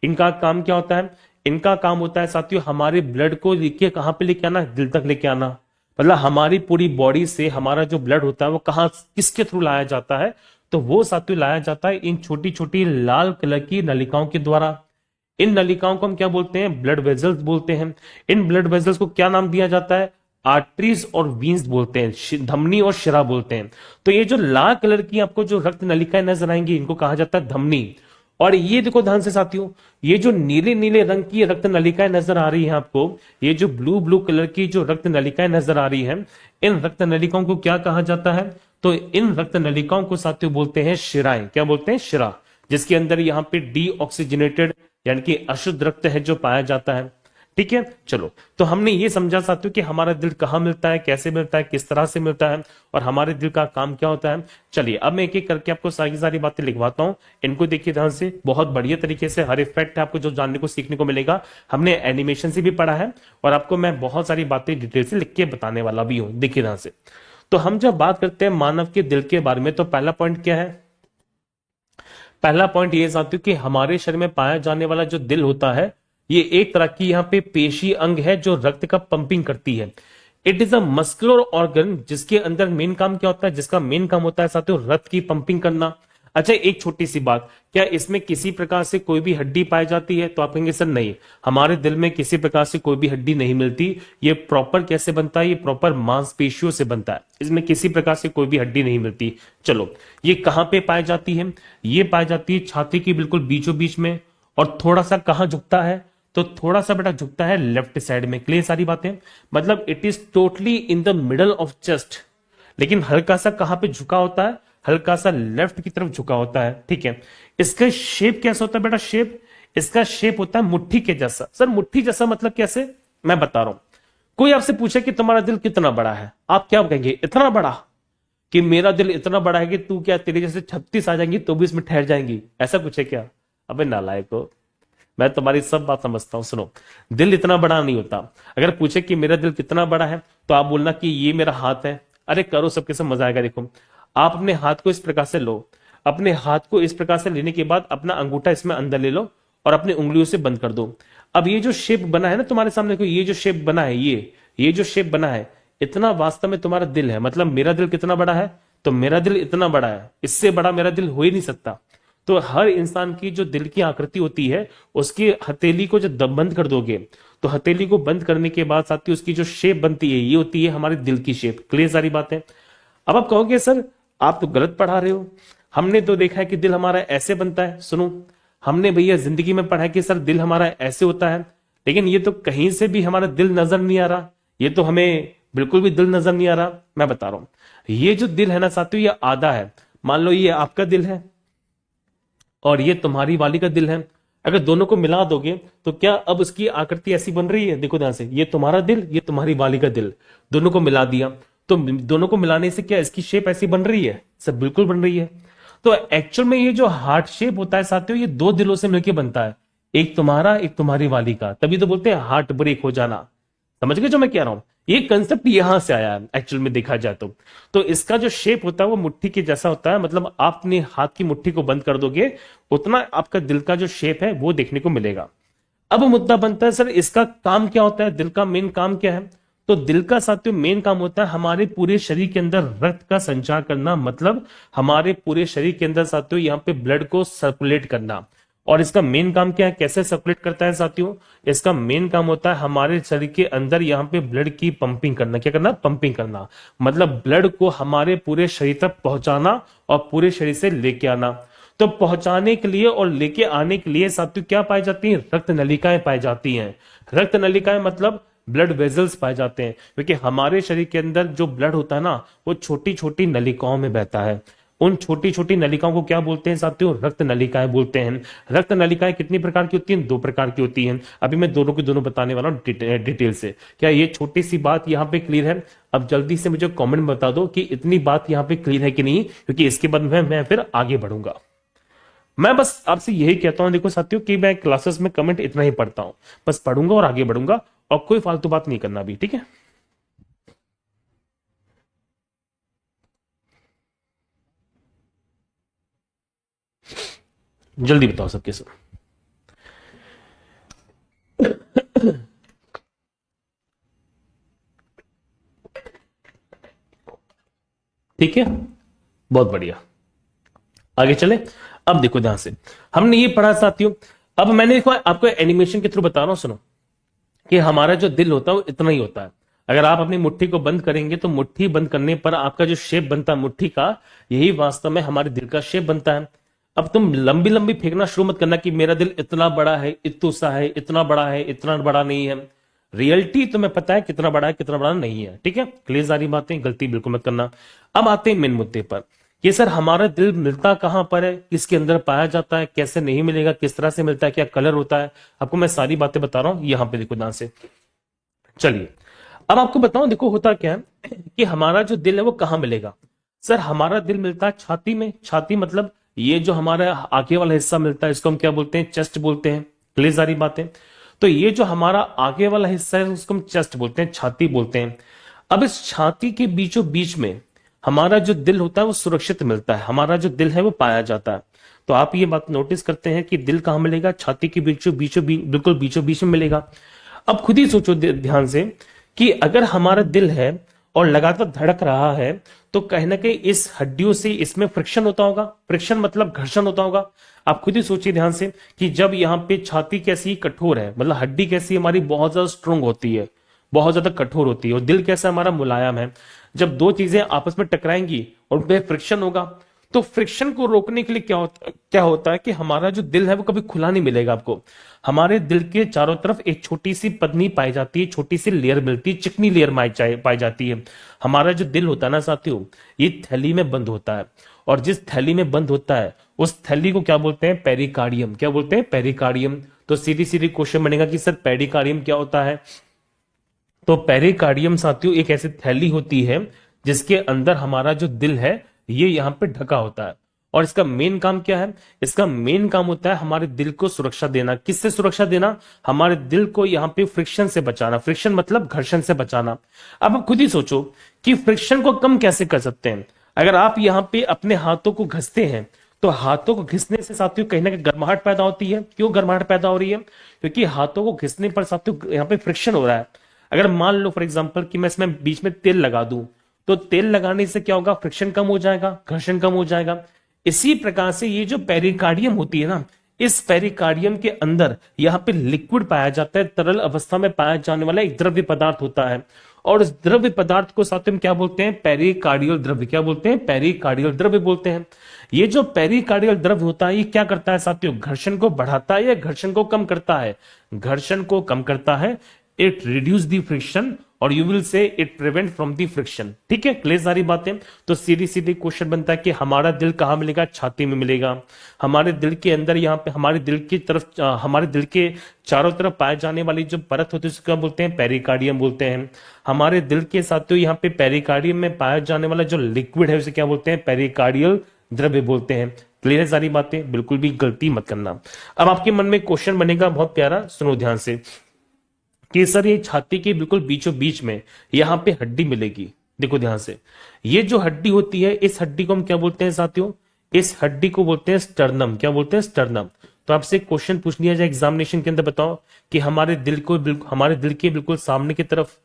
इनका काम क्या होता है, इनका काम होता है साथियों हमारे ब्लड को लेके कहां पे लेके आना, दिल तक लेके आना। मतलब हमारी पूरी बॉडी से हमारा जो ब्लड होता है वो कहां किसके थ्रू लाया जाता है, तो वो साथियों लाया जाता है इन छोटी छोटी लाल कलर की नलिकाओं के द्वारा। इन नलिकाओं को हम क्या बोलते हैं, ब्लड वेजल्स बोलते हैं। इन ब्लड वेजल्स को क्या नाम दिया जाता है, आर्टरीज और वीन्स बोलते हैं, धमनी और शिरा बोलते हैं। तो ये जो लाल कलर की आपको जो रक्त नलिकाएं नजर आएंगी, इनको कहा जाता है धमनी। और ये देखो ध्यान से साथियों, ये जो नीले नीले रंग की रक्त नलिकाएं नजर आ रही हैं आपको, ये जो ब्लू ब्लू कलर की जो रक्त नलिकाएं नजर आ रही हैं, इन रक्त नलिकाओं को क्या कहा जाता है, तो इन रक्त नलिकाओं को साथियों बोलते हैं शिराएं। क्या बोलते हैं, शिरा, जिसके अंदर यहाँ पे डीऑक्सीजनेटेड यानी कि अशुद्ध रक्त है जो पाया जाता है। ठीक है, चलो, तो हमने ये समझा साथियों कि हमारा दिल कहाँ मिलता है, कैसे मिलता है, किस तरह से मिलता है, और हमारे दिल का काम क्या होता है। चलिए अब मैं एक एक करके आपको सारी बातें लिखवाता हूं। इनको देखिए ध्यान से, बहुत बढ़िया तरीके से हर इफेक्ट है आपको जो जानने को सीखने को मिलेगा। हमने एनिमेशन से भी पढ़ा है और आपको मैं बहुत सारी बातें डिटेल से लिख के बताने वाला भी हूं। देखिए ध्यान से, तो हम जब बात करते हैं मानव के दिल के बारे में, तो पहला पॉइंट क्या है, पहला पॉइंट ये साथियों कि हमारे शरीर में पाया जाने वाला जो दिल होता है, ये एक तरह की यहाँ पे पेशी अंग है जो रक्त का पंपिंग करती है। It is a muscular organ, जिसके अंदर मेन काम क्या होता है, जिसका मेन काम होता है साथियों रक्त की पंपिंग करना। अच्छा, एक छोटी सी बात, क्या इसमें किसी प्रकार से कोई भी हड्डी पाई जाती है, तो आप कहेंगे सर नहीं, हमारे दिल में किसी प्रकार से कोई भी हड्डी नहीं मिलती। ये प्रॉपर कैसे बनता है, ये प्रॉपर मांसपेशियों से बनता है, इसमें किसी प्रकार से कोई भी हड्डी नहीं मिलती। चलो, ये कहां पे पाई जाती है, ये पाई जाती है छाती की बिल्कुल बीचों बीच में। और थोड़ा सा कहां झुकता है, तो थोड़ा सा बेटा झुकता है लेफ्ट साइड में। क्लियर सारी बातें, मतलब it is totally in the middle of chest, लेकिन हल्का सा कहां पे झुका होता है, हल्का सा लेफ्ट की तरफ झुका होता है। ठीक है, इसका शेप कैसा होता है बेटा, शेप, इसका शेप होता है मुट्ठी के जैसा। सर मुट्ठी जैसा मतलब कैसे, मैं बता रहा हूं। कोई आपसे पूछे कि तुम्हारा दिल कितना बड़ा है, आप क्या कहेंगे, इतना बड़ा, कि मेरा दिल इतना बड़ा है कि तू क्या तेरे जैसे 36 आ जाएंगी तो भी इसमें ठहर जाएंगी, ऐसा कुछ है क्या। अबे नालायक हो, मैं तुम्हारी सब बात समझता हूं। सुनो, दिल इतना बड़ा नहीं होता। अगर पूछे कि मेरा दिल कितना बड़ा है, तो आप बोलना कि ये मेरा हाथ है। अरे करो, सबके सब मजा आएगा। देखो, आप अपने हाथ को इस प्रकार से लो, अपने हाथ को इस प्रकार से लेने के बाद अपना अंगूठा इसमें अंदर ले लो और अपनी उंगलियों से बंद कर दो। अब ये जो शेप बना है ना तुम्हारे सामने, को ये जो शेप बना है, ये जो शेप बना है, इतना वास्तव में तुम्हारा दिल है। मतलब मेरा दिल कितना बड़ा है, तो मेरा दिल इतना बड़ा है, इससे बड़ा मेरा दिल हो ही नहीं सकता। तो हर इंसान की जो दिल की आकृति होती है, उसकी हथेली को जब बंद कर दोगे, तो हथेली को बंद करने के बाद साथ ही उसकी जो शेप बनती है, ये होती है हमारे दिल की शेप। क्लियर सारी बातें। अब आप कहोगे सर आप तो गलत पढ़ा रहे हो, हमने तो देखा है कि दिल हमारा ऐसे बनता है। सुनो, हमने भैया जिंदगी में पढ़ा है कि सर दिल हमारा ऐसे होता है, लेकिन ये तो कहीं से भी हमारा दिल नजर नहीं आ रहा, ये तो हमें बिल्कुल भी दिल नजर नहीं आ रहा। मैं बता रहा हूं, ये जो दिल है ना साथियों, ये आधा है। मान लो ये आपका दिल है और ये तुम्हारी वाली का दिल है। अगर दोनों को मिला दोगे तो क्या अब उसकी आकृति ऐसी बन रही है? देखो ध्यान से, ये तुम्हारा दिल, ये तुम्हारी वाली का दिल, दोनों को मिला दिया तो दोनों को मिलाने से क्या इसकी शेप ऐसी बन रही है? सब बिल्कुल बन रही है। तो एक्चुअल में ये जो हार्ट शेप होता है साथियों, ये दो दिलों से मिलकर बनता है, एक तुम्हारा एक तुम्हारी वाली का। तभी तो बोलते हैं हार्ट ब्रेक हो जाना। समझ गए जो मैं कह रहा हूं? ये कंसेप्ट यहां से आया है एक्चुअल में देखा जाए तो इसका जो शेप होता है वो मुट्ठी के जैसा होता है। मतलब आप अपने हाथ की मुट्ठी को बंद कर दोगे, उतना आपका दिल का जो शेप है वो देखने को मिलेगा। अब मुद्दा बनता है, सर इसका काम क्या होता है? दिल का मेन काम क्या है? तो दिल का साथियों मेन काम होता है हमारे पूरे शरीर के अंदर रक्त का संचार करना। मतलब हमारे पूरे शरीर के अंदर साथियों यहाँ पे ब्लड को सर्कुलेट करना। और इसका मेन काम क्या है, कैसे सर्कुलेट करता है साथियों? इसका मेन काम होता है हमारे शरीर के अंदर यहाँ पे ब्लड की पंपिंग करना। क्या करना? पंपिंग करना। मतलब ब्लड को हमारे पूरे शरीर तक पहुंचाना और पूरे शरीर से लेके आना। तो पहुंचाने के लिए और लेके आने के लिए साथियों क्या पाई जाती हैं? रक्त नलिकाएं पाई जाती हैं। रक्त नलिकाएं मतलब ब्लड वेजल्स पाए जाते हैं, क्योंकि हमारे शरीर के अंदर जो ब्लड होता है ना, वो छोटी छोटी नलिकाओं में बहता है। उन छोटी छोटी नलिकाओं को क्या बोलते हैं साथियों? रक्त नलिकाएं बोलते हैं। रक्त नलिकाएं कितनी प्रकार की होती हैं? दो प्रकार की होती हैं। अभी मैं दोनों के दोनों बताने वाला हूं डिटेल से। क्या ये छोटी सी बात यहां पे क्लियर है? अब जल्दी से मुझे कमेंट में बता दो कि इतनी बात यहां पे क्लियर है कि नहीं, क्योंकि इसके बाद मैं फिर आगे बढ़ूंगा। मैं बस आपसे यही कहता हूं, देखो साथियों, कि मैं क्लासेस में कमेंट इतना ही पढ़ता हूं, बस पढ़ूंगा और आगे बढ़ूंगा, और कोई फालतू बात नहीं करना भी, ठीक है? जल्दी बताओ सबके सब। ठीक है, बहुत बढ़िया। आगे चले। अब देखो ध्यान से, हमने ये पढ़ा साथियों। अब मैंने देखो आपको एनिमेशन के थ्रू बता रहा हूं, सुनो, कि हमारा जो दिल होता है वो इतना ही होता है। अगर आप अपनी मुट्ठी को बंद करेंगे तो मुट्ठी बंद करने पर आपका जो शेप बनता है मुट्ठी का, यही वास्तव में हमारे दिल का शेप बनता है। अब तुम लंबी लंबी फेंकना शुरू मत करना कि मेरा दिल इतना बड़ा है, इतना सा है, इतना बड़ा है, इतना बड़ा नहीं है। रियलिटी तुम्हें पता है कितना बड़ा है, कितना बड़ा नहीं है, ठीक है? क्लियर सारी बातें, गलती बिल्कुल मत करना। अब आते हैं मेन मुद्दे पर कि सर हमारा दिल मिलता कहां पर है, किसके अंदर पाया जाता है, कैसे नहीं मिलेगा, किस तरह से मिलता है, क्या कलर होता है, आपको मैं सारी बातें बता रहा हूं। यहां पे देखो ध्यान से, चलिए अब आपको बताऊं, देखो होता क्या है कि हमारा जो दिल है वो कहां मिलेगा। सर हमारा दिल मिलता है छाती में। छाती मतलब ये जो हमारा आगे वाला हिस्सा मिलता है, इसको हम क्या बोलते हैं? चेस्ट बोलते हैं। क्लियर सारी बातें। तो ये जो हमारा आगे वाला हिस्सा है उसको हम चेस्ट बोलते हैं, छाती बोलते हैं। अब इस छाती के बीचों बीच में हमारा जो दिल होता है वो सुरक्षित मिलता है, हमारा जो दिल है वो पाया जाता है। तो आप ये बात नोटिस करते हैं कि दिल कहां मिलेगा? छाती के बिल्कुल बीचों बीच में मिलेगा। अब खुद ही सोचो ध्यान से कि अगर हमारा दिल है और लगातार धड़क रहा है, तो कहीं ना कहीं इस हड्डियों से इसमें फ्रिक्शन होता होगा। फ्रिक्शन मतलब घर्षण होता होगा। आप खुद ही सोचिए ध्यान से कि जब यहाँ पे छाती कैसी कठोर है, मतलब हड्डी कैसी हमारी बहुत ज्यादा स्ट्रोंग होती है, बहुत ज्यादा कठोर होती है, और दिल कैसा हमारा मुलायम है, जब दो चीजें आपस में टकराएंगी और उन पे फ्रिक्शन होगा, तो फ्रिक्शन को रोकने के लिए क्या होता है कि हमारा जो दिल है वो कभी खुला नहीं मिलेगा आपको। हमारे दिल के चारों तरफ एक छोटी सी पन्नी पाई जाती है, छोटी सी लेयर मिलती है, चिकनी लेयर पाई जाती है। हमारा जो दिल होता है ना साथियों, ये थैली में बंद होता है, और जिस थैली में बंद होता है उस थैली को क्या बोलते हैं? पेरिकार्डियम। क्या बोलते हैं? पेरिकार्डियम। तो सीधी सीधी क्वेश्चन बनेगा कि सर पेरिकार्डियम क्या होता है? तो पेरिकार्डियम साथियों एक ऐसी थैली होती है जिसके अंदर हमारा जो दिल है ये यहां पे ढका होता है। और इसका मेन काम क्या है? इसका मेन काम होता है हमारे दिल को सुरक्षा देना। किससे सुरक्षा देना? हमारे दिल को यहां पे फ्रिक्शन से बचाना। फ्रिक्शन मतलब घर्षण से बचाना। अब आप खुद ही सोचो कि फ्रिक्शन को कम कैसे कर सकते हैं। अगर आप यहां पे अपने हाथों को घिसते हैं तो हाथों को घिसने से साथियों कहीं ना कहीं गर्माहट पैदा होती है। क्यों गर्माहट पैदा हो रही है? क्योंकि हाथों को घिसने पर साथियों यहाँ पे फ्रिक्शन हो रहा है। अगर मान लो फॉर एग्जांपल कि मैं इसमें बीच में तेल लगा दूं, तो तेल लगाने से क्या होगा? फ्रिक्शन कम हो जाएगा, घर्षण कम हो जाएगा। इसी प्रकार से ये जो पेरिकार्डियम होती है ना, इस पेरिकार्डियम के अंदर यहाँ पे लिक्विड पाया जाता है, तरल अवस्था में पाया जाने वाला एक द्रव्य पदार्थ होता है। और इस द्रव्य पदार्थ को साथ में क्या बोलते हैं, पेरिकार्डियल द्रव्य। क्या बोलते हैं, पेरिकार्डियल द्रव्य बोलते हैं। ये जो पेरिकार्डियल द्रव्य होता है ये क्या करता है साथियों, घर्षण को बढ़ाता है या घर्षण को कम करता है, घर्षण को कम करता है। इट रिड्यूस द फ्रिक्शन और you will say it prevent from the friction. ठीक है, क्लियर सारी बातें। तो सीधी सीधी क्वेश्चन बनता है कि हमारा दिल कहां मिलेगा, छाती में मिलेगा। हमारे दिल के अंदर यहाँ पे हमारे दिल की तरफ हमारे दिल के चारों तरफ पाए जाने वाली जो परत होती है उसको क्या बोलते हैं, पेरिकार्डियम बोलते हैं। हमारे दिल के साथियों यहाँ पे पेरिकार्डियम में पाया जाने वाला जो लिक्विड है उसे क्या बोलते हैं, पेरिकार्डियल द्रव्य बोलते हैं। क्लियर है सारी बातें, बिल्कुल भी गलती मत करना। अब आपके मन में क्वेश्चन बनेगा बहुत प्यारा, सुनो ध्यान से, कि सर ये छाती के बिल्कुल बीचों बीच में यहां पे हड्डी मिलेगी। देखो ध्यान से, ये जो हड्डी होती है इस हड्डी को हम क्या बोलते हैं साथियों, इस हड्डी को बोलते हैं स्टर्नम। क्या बोलते हैं, स्टर्नम। तो आपसे क्वेश्चन पूछ लिया जाए एग्जामिनेशन के अंदर, बताओ कि हमारे दिल के बिल्कुल सामने की तरफ,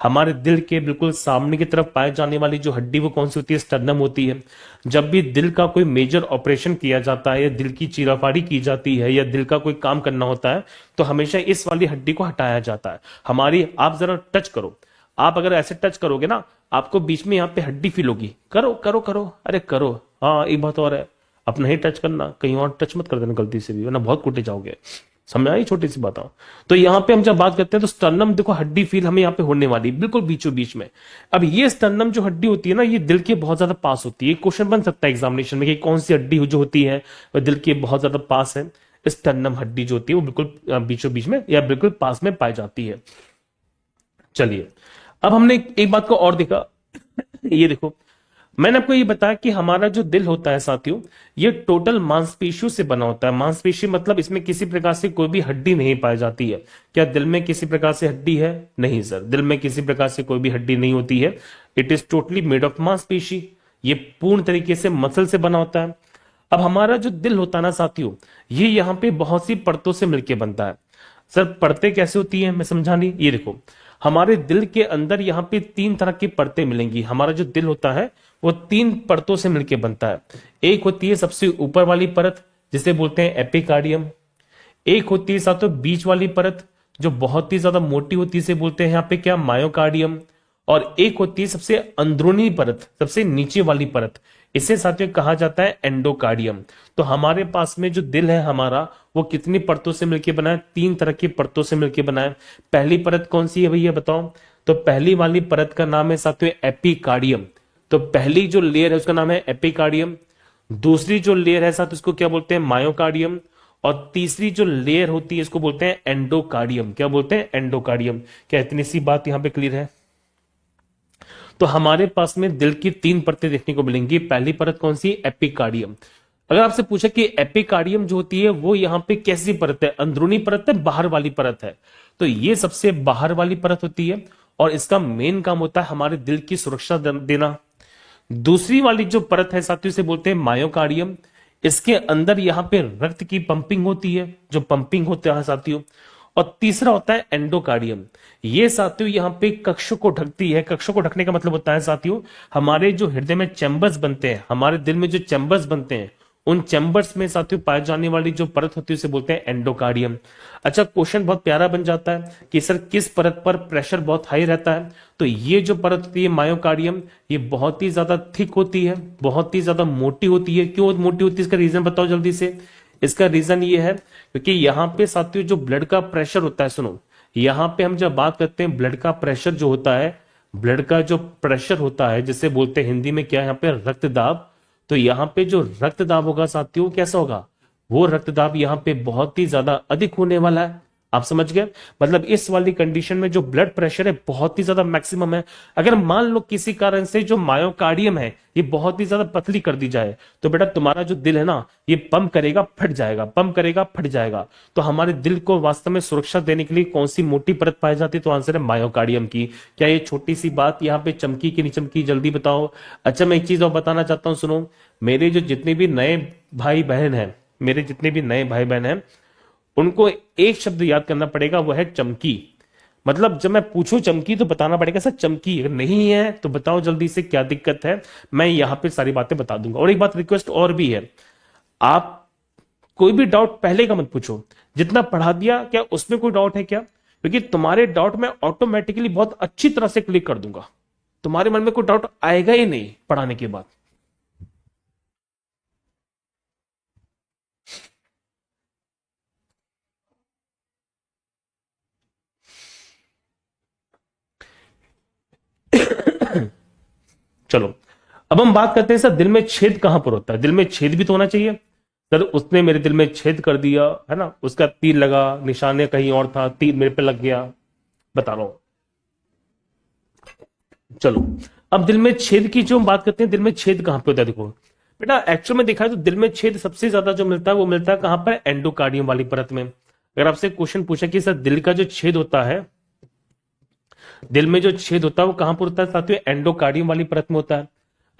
हमारे दिल के बिल्कुल सामने की तरफ पाए जाने वाली जो हड्डी वो कौन सी होती है, स्टर्नम होती है। जब भी दिल का कोई मेजर ऑपरेशन किया जाता है या दिल की चीराफाड़ी की जाती है या दिल का कोई काम करना होता है तो हमेशा इस वाली हड्डी को हटाया जाता है। हमारी, आप जरा टच करो, आप अगर ऐसे टच करोगे ना आपको बीच में यहाँ पे हड्डी फील होगी। करो करो करो, अरे करो। हाँ एक बात और है, अपना ही टच करना, कहीं और टच मत कर देना गलती से भी, वरना बहुत कूटे जाओगे। समझ आई, छोटी सी बात। तो यहां पे हम जब बात करते हैं तो स्टर्नम, देखो हड्डी फील हमें यहाँ पे होने वाली बिल्कुल बीचों बीच में। अब ये स्टर्नम जो हड्डी होती है ना ये दिल के बहुत ज्यादा पास होती है। क्वेश्चन बन सकता है एग्जामिनेशन में कि कौन सी हड्डी जो होती है वह दिल के बहुत ज्यादा पास है। स्टर्नम हड्डी जो होती है वो बिल्कुल बीचों बीच में या बिल्कुल पास में पाई जाती है। चलिए, अब हमने एक बात को और देखा, ये देखो मैंने आपको ये बताया कि हमारा जो दिल होता है साथियों ये टोटल मांसपेशियों से बना होता है। मांसपेशी मतलब इसमें किसी प्रकार से कोई भी हड्डी नहीं पाई जाती है। क्या दिल में किसी प्रकार से हड्डी है? नहीं सर, दिल में किसी प्रकार से कोई भी हड्डी नहीं होती है। It is totally made of मांसपेशी, ये पूर्ण तरीके से मसल से बना होता है। अब हमारा जो दिल होता है ना साथियों ये यहाँ पे बहुत सी परतों से मिलकर बनता है। सर परतें कैसे होती हैं, मैं समझा नहीं। ये देखो हमारे दिल के अंदर यहाँ पे 3 तरह की परतें मिलेंगी। हमारा जो दिल होता है वो 3 परतों से मिलकर बनता है। एक होती है सबसे ऊपर वाली परत जिसे बोलते हैं एपिकार्डियम। एक होती है साथियों बीच वाली परत जो बहुत ही ज्यादा मोटी होती है, इसे बोलते हैं यहाँ पे क्या, मायोकार्डियम। और एक होती है सबसे अंदरूनी परत, सबसे नीचे वाली परत, इसे साथियों कहा जाता है एंडोकार्डियम। तो हमारे पास में जो दिल है हमारा वो कितनी परतों से मिलकर बना है, 3 तरह की परतों से मिलकर बना है। पहली परत कौन सी है भैया बताओ? तो पहली वाली परत का नाम है साथियों एपिकार्डियम। तो पहली जो लेयर है उसका नाम है एपिकार्डियम। दूसरी जो लेयर है साथ उसको क्या बोलते हैं, मायोकार्डियम। और तीसरी जो लेयर होती है इसको बोलते हैं एंडोकार्डियम। क्या बोलते हैं, एंडोकार्डियम। क्या इतनी सी बात यहां पे क्लियर है? तो हमारे पास में दिल की 3 परतें देखने को मिलेंगी। पहली परत कौन सी, एपिकार्डियम। अगर आपसे पूछे कि एपिकार्डियम जो होती है वो यहां पे कैसी परत है, अंदरूनी परत है, बाहर वाली परत है, तो ये सबसे बाहर वाली परत होती है और इसका मेन काम होता है हमारे दिल की सुरक्षा देना। दूसरी वाली जो परत है साथियों से बोलते हैं मायोकार्डियम। इसके अंदर यहां पे रक्त की पंपिंग होती है, जो पंपिंग होता है साथियों। और तीसरा होता है एंडोकार्डियम। ये साथियों यहां पे कक्षों को ढकती है। कक्षों को ढकने का मतलब होता है साथियों हमारे जो हृदय में चैम्बर्स बनते हैं, हमारे दिल में जो चैम्बर्स बनते हैं उन चैम्बर्स में साथियों पाए जाने वाली जो परत होती है उसे बोलते हैं एंडोकार्डियम। अच्छा, क्वेश्चन बहुत प्यारा बन जाता है कि सर किस परत पर प्रेशर बहुत हाई रहता है? तो ये जो परत होती है मायोकार्डियम ये बहुत ही ज्यादा थिक होती है, बहुत ही ज्यादा मोटी होती है। क्यों मोटी होती है इसका रीजन बताओ जल्दी से। इसका रीजन ये है क्योंकि यहाँ पे साथियों जो ब्लड का प्रेशर होता है, सुनो यहाँ पे हम जब बात करते हैं ब्लड का प्रेशर जो होता है, ब्लड का जो प्रेशर होता है जिसे बोलते हैं हिंदी में क्या है यहाँ पे, रक्तदाब। तो यहाँ पे जो रक्तदाब होगा साथियों कैसा होगा, वो रक्तदाब यहाँ पे बहुत ही ज्यादा अधिक होने वाला है। आप समझ गए? मतलब इस वाली कंडीशन में जो ब्लड प्रेशर है बहुत ही ज्यादा मैक्सिमम है। अगर मान लो किसी कारण से जो मायोकार्डियम है ये बहुत ही ज्यादा पतली कर दी जाए तो बेटा तुम्हारा जो दिल है ना ये पंप करेगा फट जाएगा, पंप करेगा फट जाएगा। तो हमारे दिल को वास्तव में सुरक्षा देने के लिए कौन सी मोटी परत पाई जाती है? तो आंसर है मायोकार्डियम की। क्या ये छोटी सी बात यहाँ पे चमकी कि नहीं चमकी, जल्दी बताओ। अच्छा, मैं एक चीज और बताना चाहता हूँ, सुनो। मेरे जो जितने भी नए भाई बहन है, मेरे जितने भी नए भाई बहन है उनको एक शब्द याद करना पड़ेगा, वो है चमकी। मतलब जब मैं पूछूं चमकी तो बताना पड़ेगा सर चमकी। अगर नहीं है तो बताओ जल्दी से क्या दिक्कत है, मैं यहां पे सारी बातें बता दूंगा। और एक बात रिक्वेस्ट और भी है, आप कोई भी डाउट पहले का मत पूछो, जितना पढ़ा दिया क्या उसमें कोई डाउट है क्या? क्योंकि तुम्हारे डाउट में ऑटोमेटिकली बहुत अच्छी तरह से क्लिक कर दूंगा, तुम्हारे मन में कोई डाउट आएगा ही नहीं पढ़ाने के बाद। चलो अब हम बात करते हैं सर, दिल में छेद कहां पर होता है? दिल में छेद भी तो होना चाहिए। सर उसने मेरे दिल में छेद कर दिया है ना, उसका तीर लगा, निशाने कहीं और था, तीर मेरे पे लग गया, बता रहा हूं। चलो अब दिल में छेद की जो हम बात करते हैं, दिल में छेद कहां पे होता है? देखो बेटा एक्चुअल में देखा है तो दिल में छेद सबसे ज्यादा जो मिलता है वो मिलता है कहां पर? एंडोकार्डियम वाली परत में। अगर आपसे क्वेश्चन पूछा कि सर दिल का जो छेद होता है, दिल में जो छेद होता है वो कहां पर होता है साथियों? एंडोकार्डियम वाली परत में होता है।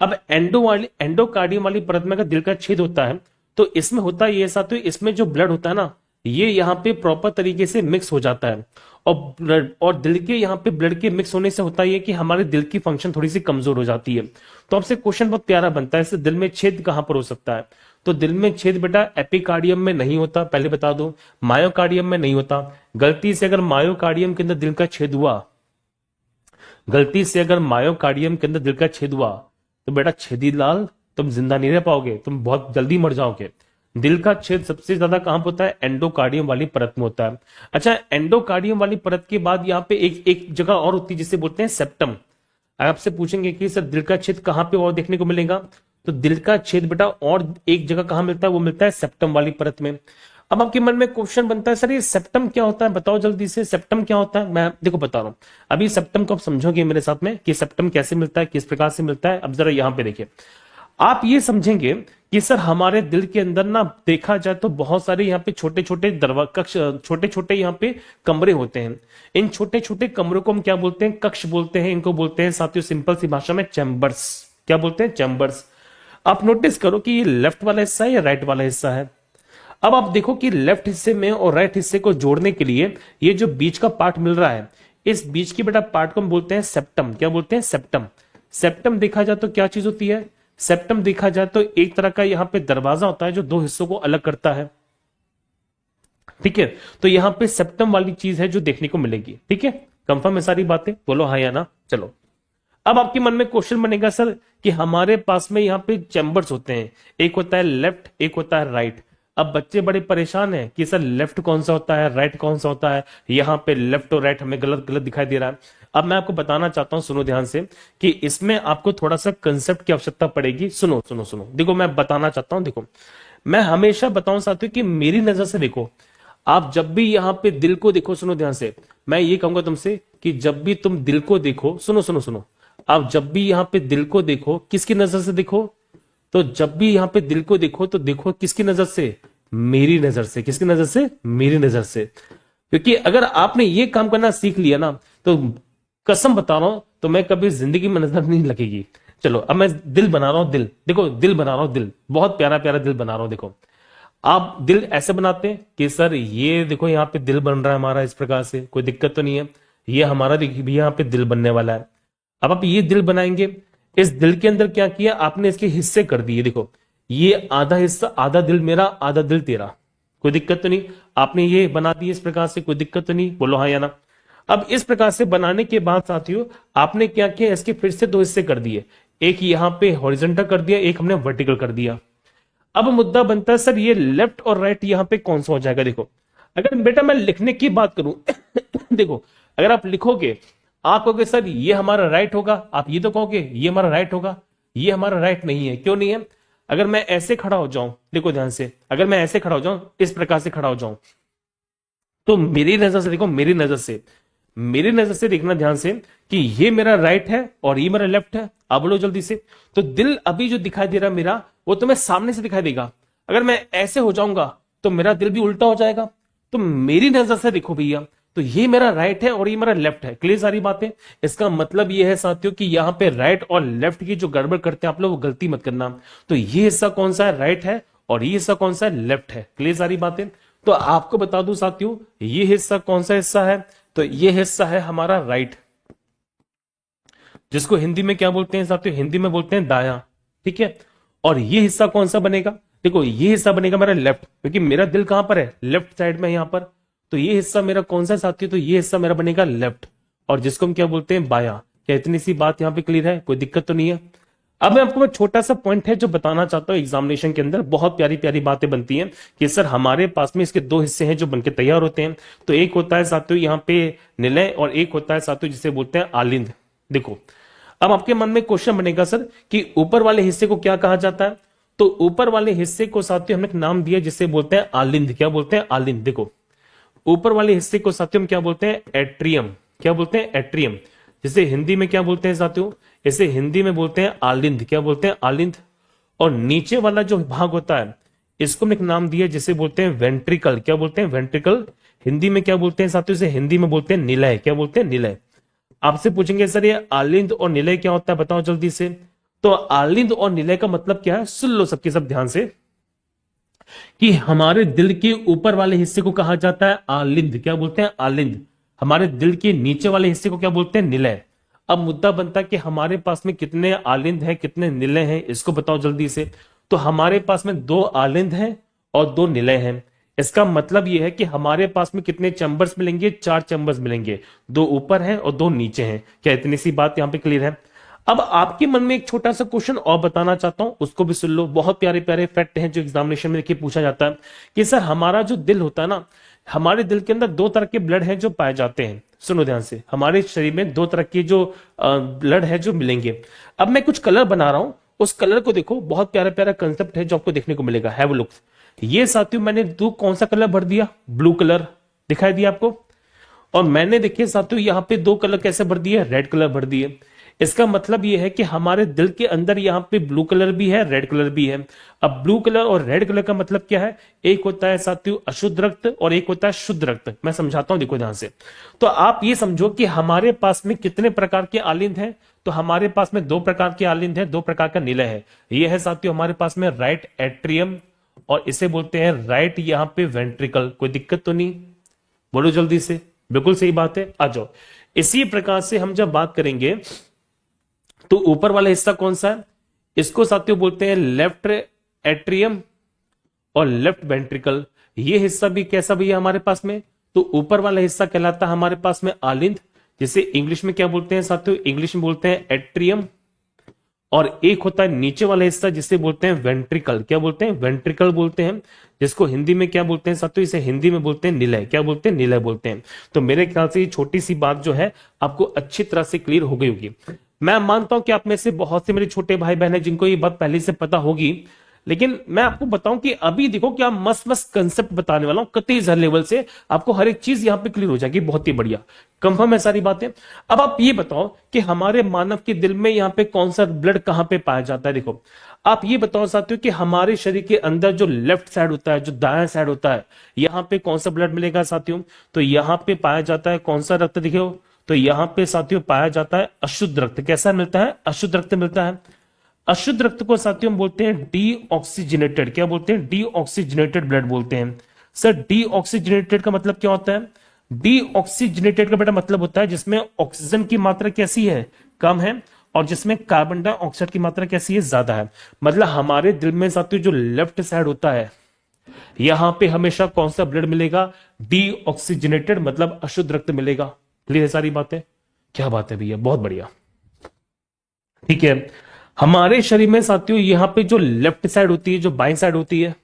अब एंडोकार्डियम वाली परत में अगर दिल का छेद होता है तो इसमें होता है ये साथियों, इसमें जो ब्लड होता है ना, ये यहाँ पे प्रॉपर तरीके से मिक्स हो जाता है। और ब्लड और दिल के यहाँ पे ब्लड के मिक्स होने से होता है कि हमारे दिल की फंक्शन थोड़ी सी कमजोर हो जाती है। तो आपसे क्वेश्चन बहुत प्यारा बनता है, दिल में छेद कहां पर हो सकता है? तो दिल में छेद बेटा एपिकार्डियम में नहीं होता, पहले बता दो। मायोकार्डियम में नहीं होता। गलती से अगर मायोकार्डियम के अंदर दिल का छेद हुआ, गलती से अगर मायोकार्डियम के अंदर दिल का छेद हुआ तो बेटा छेदी लाल तुम जिंदा नहीं रह पाओगे, तुम बहुत जल्दी मर जाओगे। दिल का छेद सबसे ज्यादा कहां पर होता है? एंडोकार्डियम वाली परत में होता है। अच्छा एंडोकार्डियम वाली परत के बाद यहाँ पे एक जगह और होती है जिसे बोलते हैं सेप्टम। आपसे पूछेंगे कि सर दिल का छेद कहां पे और देखने को मिलेगा, तो दिल का छेद बेटा और एक जगह कहां मिलता है? वो मिलता है सेप्टम वाली परत में। अब आपके मन में क्वेश्चन बनता है सर ये सेप्टम क्या होता है, बताओ जल्दी से, सेप्टम क्या होता है? मैं देखो बता रहा हूं, अभी सेप्टम को आप समझोगे मेरे साथ में कि सेप्टम कैसे मिलता है, किस प्रकार से मिलता है। अब जरा यहां पे देखिए, आप ये समझेंगे कि सर हमारे दिल के अंदर ना देखा जाए तो बहुत सारे यहाँ पे छोटे छोटे कक्ष, छोटे छोटे यहाँ पे कमरे होते हैं। इन छोटे छोटे कमरों को हम क्या बोलते हैं? कक्ष बोलते हैं। इनको बोलते हैं साथियों सिंपल सी भाषा में चैम्बर्स। क्या बोलते हैं? चैम्बर्स। आप नोटिस करो कि ये लेफ्ट वाला हिस्सा है या राइट वाला हिस्सा है। अब आप देखो कि लेफ्ट हिस्से में और राइट हिस्से को जोड़ने के लिए ये जो बीच का पार्ट मिल रहा है, इस बीच की बेटा पार्ट को हम बोलते हैं सेप्टम। क्या बोलते हैं? सेप्टम। सेप्टम देखा जाए तो क्या चीज होती है? सेप्टम देखा जाए तो एक तरह का यहां पे दरवाजा होता है जो दो हिस्सों को अलग करता है। ठीक है, तो यहां पे सेप्टम वाली चीज है जो देखने को मिलेगी। ठीक है, कंफर्म है सारी बातें? बोलो हाँ या ना। चलो अब आपके मन में क्वेश्चन बनेगा सर कि हमारे पास में यहाँ पे चैम्बर्स होते हैं, एक होता है लेफ्ट, एक होता है राइट। अब बच्चे बड़े परेशान हैं कि सर लेफ्ट कौन सा होता है, राइट कौन सा होता है। यहाँ पे लेफ्ट और राइट हमें गलत गलत दिखाई दे रहा है। अब मैं आपको बताना चाहता हूं, सुनो ध्यान से, कि इसमें आपको थोड़ा सा कंसेप्ट की आवश्यकता पड़ेगी। सुनो सुनो सुनो, देखो मैं बताना चाहता हूं। देखो मैं हमेशा बताऊं साथियों कि मेरी नजर से देखो, आप जब भी यहाँ पे दिल को देखो, सुनो ध्यान से, मैं ये कहूंगा तुमसे कि जब भी तुम दिल को देखो, सुनो सुनो सुनो, आप जब भी यहाँ पे दिल को देखो किसकी नजर से देखो? तो जब भी यहाँ पे दिल को देखो तो देखो किसकी नजर से? मेरी नजर से। किसकी नजर से? मेरी नजर से। क्योंकि अगर आपने ये काम करना सीख लिया ना, तो कसम बता रहा हूं, तो मैं कभी जिंदगी में नजर नहीं लगेगी। चलो अब मैं दिल बना रहा हूं, दिल देखो, दिल बना रहा हूं, दिल बहुत प्यारा प्यारा दिल बना रहा हूं। देखो आप दिल ऐसे बनाते हैं कि सर ये देखो यहाँ पे दिल बन रहा है हमारा, इस प्रकार से कोई दिक्कत तो नहीं है, ये हमारा देखिए भी यहाँ पे दिल बनने वाला है। अब आप ये दिल बनाएंगे, इस दिल के अंदर क्या किया आपने? इसके हिस्से कर दिए। देखो ये आधा हिस्सा, आधा दिल मेरा, आधा दिल तेरा, कोई दिक्कत तो नहीं। आपने ये बना दिए इस प्रकार से, कोई दिक्कत तो नहीं, बोलो हाँ या ना। अब इस प्रकार से बनाने के बाद साथियों आपने क्या किया? इसके फिर से दो हिस्से कर दिए, एक यहां पे हॉरिजॉन्टल कर दिया, एक हमने वर्टिकल कर दिया। अब मुद्दा बनता है सर ये लेफ्ट और राइट यहां पे कौन सा हो जाएगा? देखो अगर बेटा मैं लिखने की बात करूं देखो अगर आप लिखोगे, आप कहोगे सर ये हमारा राइट होगा, आप ये तो कहोगे ये हमारा राइट होगा, ये हमारा राइट नहीं है। क्यों नहीं है? अगर मैं ऐसे खड़ा हो जाऊं, देखो ध्यान से, अगर मैं ऐसे खड़ा हो जाऊं, इस प्रकार से खड़ा हो जाऊं, तो मेरी नजर से देखो, मेरी नजर से, मेरी नजर से देखना ध्यान से कि ये मेरा राइट है और ये मेरा लेफ्ट है। अब बोलो जल्दी से। तो दिल अभी जो दिखाई दे रहा है मेरा, वो तुम्हें सामने से दिखाई देगा। अगर मैं ऐसे हो जाऊंगा तो मेरा दिल भी उल्टा हो जाएगा। तो मेरी नजर से देखो भैया, तो ये मेरा राइट है और ये मेरा लेफ्ट है। क्लियर सारी बातें? इसका मतलब ये है साथियों कि यहां पे राइट और लेफ्ट की जो गड़बड़ करते हैं आप लोग, वो गलती मत करना। तो ये हिस्सा कौन सा है? राइट है, और ये हिस्सा कौन सा है? लेफ्ट है। क्लियर सारी बातें? तो आपको बता दूं साथियों, ये हिस्सा कौन सा हिस्सा है? तो ये हिस्सा है हमारा राइट, जिसको हिंदी में क्या बोलते हैं साथियों? हिंदी में बोलते हैं दाया। ठीक है, और ये हिस्सा कौन सा बनेगा? देखो ये हिस्सा बनेगा मेरा लेफ्ट, क्योंकि मेरा दिल कहां पर है? लेफ्ट साइड में यहां पर। तो ये हिस्सा मेरा कौन सा साथी, तो ये हिस्सा मेरा बनेगा लेफ्ट, और जिसको हम क्या बोलते हैं बायां। क्या इतनी सी बात यहाँ पे क्लियर है, कोई दिक्कत तो नहीं है। अब मैं आपको छोटा सा पॉइंट है जो बताना चाहता हूं, एग्जामिनेशन के अंदर बहुत प्यारी प्यारी बातें बनती हैं कि सर हमारे पास में इसके दो हिस्से हैं जो बनके तैयार होते हैं। तो एक होता है साथियों यहाँ पे निलय, और एक होता है साथियों जिसे बोलते हैं आलिंद। देखो अब आपके मन में क्वेश्चन बनेगा सर कि ऊपर वाले हिस्से को क्या कहा जाता है, तो ऊपर वाले हिस्से को साथियों हमने एक नाम दिया जिसे बोलते हैं आलिंद। क्या बोलते हैं, आलिंद। देखो ऊपर वाले हिस्से को साथियों हम क्या बोलते हैं, एट्रियम। क्या बोलते हैं, एट्रियम। जिसे हिंदी में क्या बोलते हैं साथियों, इसे हिंदी में बोलते हैं आलिंद। क्या बोलते हैं, आलिंद। और नीचे वाला जो भाग होता है इसको हमने एक नाम दिया जिसे बोलते हैं वेंट्रिकल। क्या बोलते हैं, वेंट्रिकल। हिंदी में क्या बोलते हैं साथियों, इसे हिंदी में बोलते हैं निलय। क्या बोलते हैं, निलय। आपसे पूछेंगे सर ये आलिंद और निलय क्या होता है, बताओ जल्दी से। तो आलिंद और निलय का मतलब क्या है, सुन लो सबके सब ध्यान से, कि हमारे दिल के ऊपर वाले हिस्से को कहा जाता है आलिंद। क्या बोलते हैं, आलिंद। हमारे दिल के नीचे वाले हिस्से को क्या बोलते हैं, निलय। अब मुद्दा बनता है कि हमारे पास में कितने आलिंद हैं कितने निलय हैं, इसको बताओ जल्दी से। तो हमारे पास में 2 आलिंद हैं और 2 निलय हैं। इसका मतलब यह है कि हमारे पास में कितने चैम्बर्स मिलेंगे, 4 चैम्बर्स मिलेंगे। 2 ऊपर हैं और 2 नीचे हैं। क्या इतनी सी बात यहां पे क्लियर है। अब आपके मन में एक छोटा सा क्वेश्चन और बताना चाहता हूं, उसको भी सुन लो। बहुत प्यारे प्यारे फैक्ट हैं जो एग्जामिनेशन में देखिए पूछा जाता है कि सर हमारा जो दिल होता है ना, हमारे दिल के अंदर 2 तरह के ब्लड हैं जो पाए जाते हैं। सुनो ध्यान से, हमारे शरीर में 2 तरह के जो ब्लड है जो मिलेंगे। अब मैं कुछ कलर बना रहा हूं, उस कलर को देखो, बहुत प्यारा प्यारा कंसेप्ट है जो आपको देखने को मिलेगा। Have a look. ये साथियों मैंने कौन सा कलर भर दिया, ब्लू कलर दिखाई दिया आपको। और मैंने देखिए साथियों यहां पे 2 कलर कैसे भर दिए, रेड कलर भर दिए। इसका मतलब यह है कि हमारे दिल के अंदर यहां पे ब्लू कलर भी है, रेड कलर भी है। अब ब्लू कलर और रेड कलर का मतलब क्या है, एक होता है साथियों अशुद्ध रक्त और एक होता है शुद्ध रक्त। मैं समझाता हूं, देखो ध्यान से। तो आप ये समझो कि हमारे पास में कितने प्रकार के आलिंद हैं, तो हमारे पास में 2 प्रकार के आलिंद है, 2 प्रकार का निलय है। यह है साथियों हमारे पास में राइट एट्रियम, और इसे बोलते हैं राइट यहां पे वेंट्रिकल। कोई दिक्कत तो नहीं, बोलो जल्दी से। बिल्कुल सही बात है, आ जाओ। इसी प्रकार से हम जब बात करेंगे तो ऊपर वाला हिस्सा कौन सा है, इसको साथियों बोलते हैं लेफ्ट एट्रियम और लेफ्ट वेंट्रिकल। ये हिस्सा भी कैसा भैया हमारे पास में, तो ऊपर वाला हिस्सा कहलाता है हमारे पास में आलिंद, जिसे इंग्लिश में क्या बोलते हैं साथियों, इंग्लिश में बोलते हैं एट्रियम। और एक होता है नीचे वाला हिस्सा जिसे बोलते हैं वेंट्रिकल। क्या बोलते हैं, वेंट्रिकल बोलते हैं, जिसको हिंदी में क्या बोलते हैं साथियों, इसे हिंदी में बोलते हैं निलय। क्या बोलते हैं, निलय बोलते हैं। तो मेरे ख्याल से ये छोटी सी बात जो है आपको अच्छी तरह से क्लियर हो गई होगी। मैं मानता हूं कि आप में से बहुत से मेरे छोटे भाई बहन हैं जिनको ये बात पहले से पता होगी, लेकिन मैं आपको बताऊं कि अभी देखो क्या मस्त मस्त कंसेप्ट बताने वाला हूं, कतई हर लेवल से आपको हर एक चीज यहां पे क्लियर हो जाएगी। बहुत ही बढ़िया, कंफर्म है सारी बातें। अब आप ये बताओ कि हमारे मानव के दिल में यहां पे कौन सा ब्लड कहां पे पाया जाता है। देखो आप ये बताओ साथियों कि हमारे शरीर के अंदर जो लेफ्ट साइड होता है, जो दायां साइड होता है, यहां पे कौन सा ब्लड मिलेगा साथियों, तो यहां पे पाया जाता है कौन सा रक्त, देखो तो यहां पे साथियों पाया जाता है अशुद्ध रक्त। कैसा मिलता है, अशुद्ध रक्त मिलता है। अशुद्ध रक्त को साथियों हम बोलते हैं डीऑक्सीजनेटेड। क्या बोलते हैं, डीऑक्सीजनेटेड ब्लड बोलते हैं। सर डीऑक्सीजनेटेड का मतलब क्या होता है, डीऑक्सीजनेटेड का बेटा मतलब होता है जिसमें ऑक्सीजन की मात्रा कैसी है, कम है, और जिसमें कार्बन डाइऑक्साइड की मात्रा कैसी है, ज्यादा है। मतलब हमारे दिल में साथियों जो लेफ्ट साइड होता है, यहां पे हमेशा कौन सा ब्लड मिलेगा, डीऑक्सीजनेटेड, मतलब अशुद्ध रक्त मिलेगा। क्लियर है सारी बातें, क्या बात है भैया, बहुत बढ़िया। ठीक है, हमारे शरीर में साथियों यहां पे जो लेफ्ट साइड होती है, जो बाएं साइड होती है,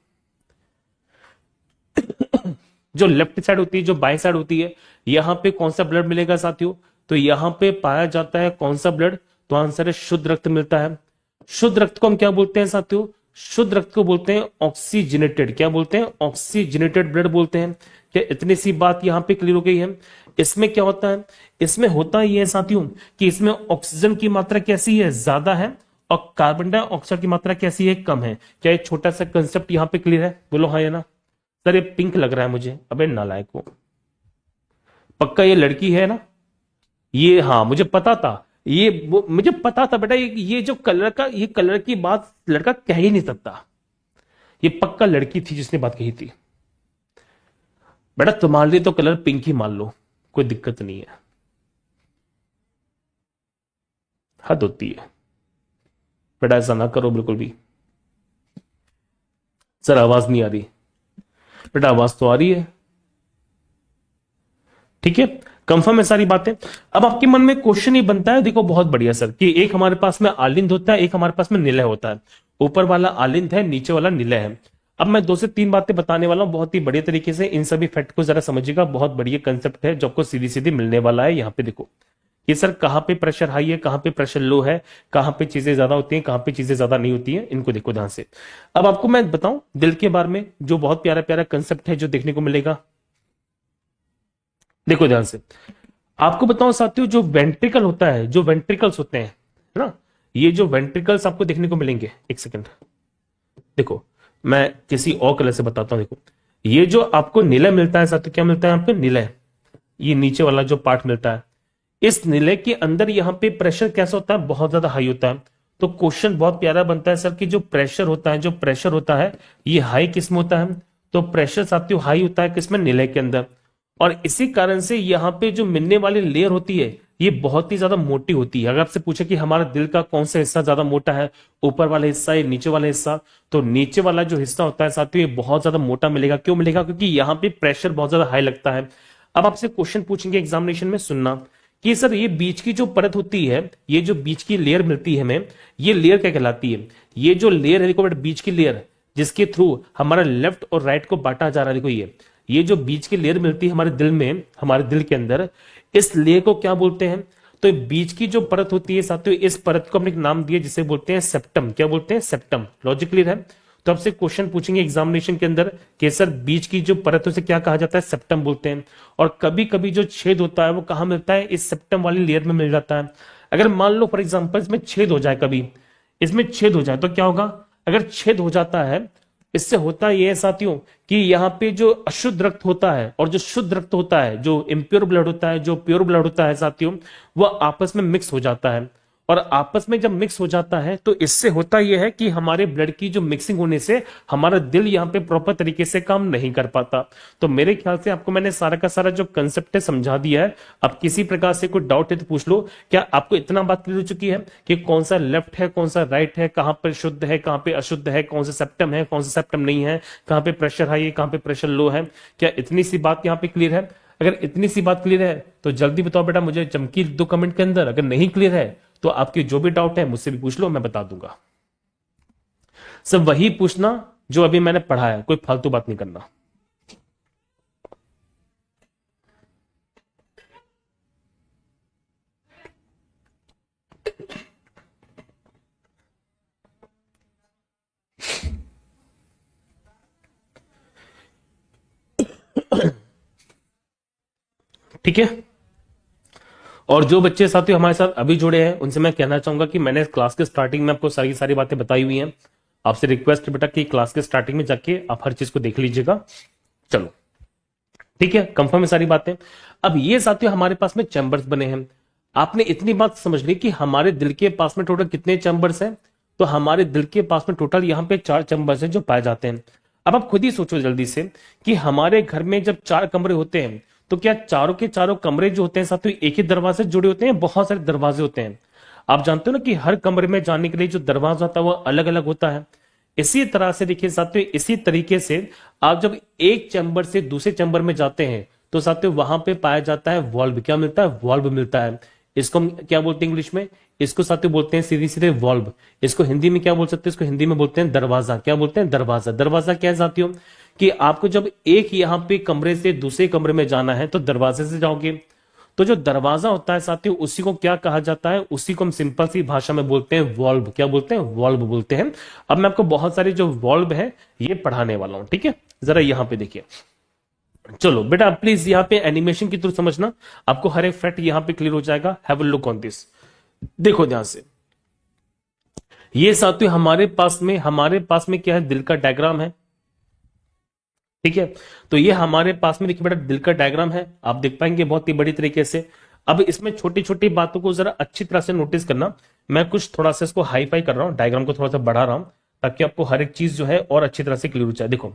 जो लेफ्ट साइड होती है, जो बाएं साइड होती है, यहां पे कौन सा ब्लड मिलेगा साथियों, तो यहां पे पाया जाता है कौन सा ब्लड, तो आंसर है शुद्ध रक्त मिलता है। शुद्ध रक्त को हम क्या बोलते हैं साथियों, शुद्ध रक्त को बोलते हैं ऑक्सीजनेटेड। क्या बोलते हैं, ऑक्सीजनेटेड ब्लड बोलते हैं। क्या इतनी सी बात यहां पे क्लियर हो गई है। इसमें क्या होता है, इसमें होता ही है साथियों कि इसमें ऑक्सीजन की मात्रा कैसी है, ज्यादा है, और कार्बन डाइऑक्साइड की मात्रा कैसी है, कम है। क्या एक छोटा सा कंसेप्ट यहां पे क्लियर है, बोलो हाँ या ना। सर ये पिंक लग रहा है मुझे, अबे नालायक वो, पक्का ये लड़की है ना, ये हाँ मुझे पता था, मुझे पता था बेटा, ये जो कलर का, ये कलर की बात लड़का कह ही नहीं सकता, ये पक्का लड़की थी जिसने बात कही थी। बेटा तुम्हारे लिए तो कलर पिंक ही मान लो, कोई दिक्कत नहीं है, हद होती है बेटा, ऐसा ना करो बिल्कुल भी। सर आवाज नहीं आ रही बेटा, आवाज तो आ रही है, ठीक है, कंफर्म है सारी बातें। अब आपके मन में क्वेश्चन ये बनता है, देखो बहुत बढ़िया सर, कि एक हमारे पास में आलिंद होता है, एक हमारे पास में निलय होता है। ऊपर वाला आलिंद है, नीचे वाला निलय है। अब मैं 2 से 3 बातें बताने वाला हूं बहुत ही बढ़िया तरीके से, इन सभी फैक्ट को जरा समझिएगा। बहुत बढ़िया कंसेप्ट है जो आपको सीधी सीधी मिलने वाला है। यहाँ पे देखो कि सर कहाँ पे प्रेशर हाई है, कहाँ पे प्रेशर लो है, कहाँ पे चीजें ज्यादा होती हैं, कहाँ पे चीजें ज्यादा नहीं होती हैं, इनको देखो ध्यान से। अब आपको मैं बताऊं दिल के बारे में, जो बहुत प्यारा प्यारा कंसेप्ट है जो देखने को मिलेगा। देखो ध्यान से, आपको बताऊं साथियों, जो वेंट्रिकल होता है, जो वेंट्रिकल्स होते हैं, है ना, ये जो वेंट्रिकल्स आपको देखने को मिलेंगे, एक सेकंड देखो, मैं किसी और कलर से बताता हूं। देखो ये जो आपको निलय मिलता है साथियों, क्या मिलता है आपको निलय, ये नीचे वाला जो पार्ट मिलता है, इस निलय के अंदर यहाँ पे प्रेशर कैसा होता है, बहुत ज्यादा हाई होता है। तो क्वेश्चन बहुत प्यारा बनता है सर कि जो प्रेशर होता है, जो प्रेशर होता है ये हाई किस में होता है, तो प्रेशर साथियों हाई होता है किसमें, निलय के अंदर। और इसी कारण से यहाँ पे जो मिलने वाली लेयर होती है ये बहुत ही ज्यादा मोटी होती है। अगर आपसे पूछे कि हमारे दिल का कौन सा हिस्सा ज्यादा मोटा है, ऊपर वाला हिस्सा या नीचे वाला हिस्सा, तो नीचे वाला जो हिस्सा होता है साथियों ये बहुत ज्यादा मोटा मिलेगा। क्यों मिलेगा, क्योंकि यहाँ पे प्रेशर बहुत ज्यादा हाई लगता है। अब आपसे क्वेश्चन पूछेंगे एग्जामिनेशन में, सुनना कि सर ये बीच की जो परत होती है, ये जो बीच की लेयर मिलती है हमें, ये लेयर क्या कहलाती है, ये जो लेयर है देखो बेटा, बीच की लेयर जिसके थ्रू हमारा लेफ्ट और राइट को बांटा जा रहा है, देखो ये जो बीच की लेयर मिलती है हमारे दिल में, हमारे दिल के अंदर, इस लेयर को क्या बोलते हैं, तो बीच की जो परत होती है साथियों, इस परत को हमने एक नाम दिया जिसे बोलते हैं सेप्टम। क्या बोलते हैं, सेप्टम। लॉजिक क्लियर है। तो आपसे क्वेश्चन पूछेंगे एग्जामिनेशन के अंदर कि सर बीच की जो परत है उसे क्या कहा जाता है, सेप्टम बोलते हैं। और कभी कभी जो छेद होता है वो कहां मिलता है, इस सेप्टम वाली लेयर में मिल जाता है। अगर मान लो फॉर एग्जाम्पल इसमें छेद हो जाए, कभी इसमें छेद हो जाए तो क्या होगा, अगर छेद हो जाता है, इससे होता यह है साथियों कि यहाँ पे जो अशुद्ध रक्त होता है और जो शुद्ध रक्त होता है, जो इम्प्योर ब्लड होता है, जो प्योर ब्लड होता है साथियों, वह आपस में मिक्स हो जाता है। और आपस में जब मिक्स हो जाता है तो इससे होता यह है कि हमारे ब्लड की जो मिक्सिंग होने से हमारा दिल यहाँ पे प्रॉपर तरीके से काम नहीं कर पाता। तो मेरे ख्याल से आपको मैंने सारा का सारा जो कंसेप्ट है समझा दिया है। अब किसी प्रकार से कोई डाउट है तो पूछ लो। क्या आपको इतना बात क्लियर हो चुकी है कि कौन सा लेफ्ट है, कौन सा राइट है, कहां पर शुद्ध है, कहां पे अशुद्ध है, कौन सा सेप्टम है, कौन सा सेप्टम नहीं है, कहां पे प्रेशर हाई है, कहां पे प्रेशर लो है? क्या इतनी सी बात यहाँ पे क्लियर है? अगर इतनी सी बात क्लियर है तो जल्दी बताओ बेटा मुझे, चमकी दो कमेंट के अंदर। अगर नहीं क्लियर है तो आपकी जो भी डाउट है मुझसे भी पूछ लो, मैं बता दूंगा। सब वही पूछना जो अभी मैंने पढ़ा है, कोई फालतू बात नहीं करना। ठीक है, और जो बच्चे साथियों हमारे साथ अभी जुड़े हैं उनसे मैं कहना चाहूंगा कि मैंने क्लास के स्टार्टिंग में आपको सारी सारी बातें बताई हुई हैं। आपसे रिक्वेस्ट है बेटा कि क्लास के स्टार्टिंग में जाके आप हर चीज को देख लीजिएगा। चलो ठीक है, कंफर्म है सारी बातें। अब ये साथियों हमारे पास में चैम्बर्स बने हैं। आपने इतनी बात समझ ली कि हमारे दिल के पास में टोटल कितने चैम्बर्स हैं, तो हमारे दिल के पास में टोटल यहाँ पे 4 चैम्बर्स हैं जो पाए जाते हैं। अब आप खुद ही सोचो जल्दी से कि हमारे घर में जब 4 कमरे होते हैं तो क्या चारों के चारों कमरे जो होते हैं साथियों एक ही दरवाजे से जुड़े होते हैं, बहुत सारे दरवाजे होते हैं? आप जानते हो ना कि हर कमरे में जाने के लिए जो दरवाजा होता है वो अलग अलग होता है। इसी तरह से देखिए साथियों, इसी तरीके से आप जब एक चैम्बर से दूसरे चैम्बर में जाते हैं तो साथियों वहां पे पाया जाता है वॉल्व। क्या मिलता है, वॉल्व मिलता है। इसको हम क्या बोलते हैं इंग्लिश में, इसको साथियों बोलते हैं सीधे सीधे वॉल्व। इसको हिंदी में क्या बोल सकते हैं, इसको हिंदी में बोलते हैं दरवाजा। क्या बोलते हैं, दरवाजा। दरवाजा क्या है साथियों कि आपको जब एक यहाँ पे कमरे से दूसरे कमरे में जाना है तो दरवाजे से जाओगे। तो जो दरवाजा होता है साथियों उसी को क्या कहा जाता है, उसी को हम सिंपल सी भाषा में बोलते हैं वॉल्व। क्या बोलते हैं, वॉल्व बोलते हैं। अब मैं आपको बहुत सारे जो वॉल्व है ये पढ़ाने वाला हूं, ठीक है? जरा यहां पे देखिए। चलो बेटा प्लीज यहाँ पे एनिमेशन की थ्रू समझना, आपको हर एक फैक्ट यहां पे क्लियर हो जाएगा। Have a look on this. देखो ध्यान से, ये साथियों हमारे पास में क्या है, दिल का डायग्राम है। ठीक है, तो ये हमारे पास में देखिए बेटा दिल का डायग्राम है, आप देख पाएंगे बहुत ही बड़ी तरीके से। अब इसमें छोटी छोटी बातों को जरा अच्छी तरह से नोटिस करना। मैं कुछ थोड़ा सा इसको हाई फाई कर रहा हूं, डायग्राम को थोड़ा सा बढ़ा रहा हूं ताकि आपको हर एक चीज जो है और अच्छी तरह से क्लियर हो जाए। देखो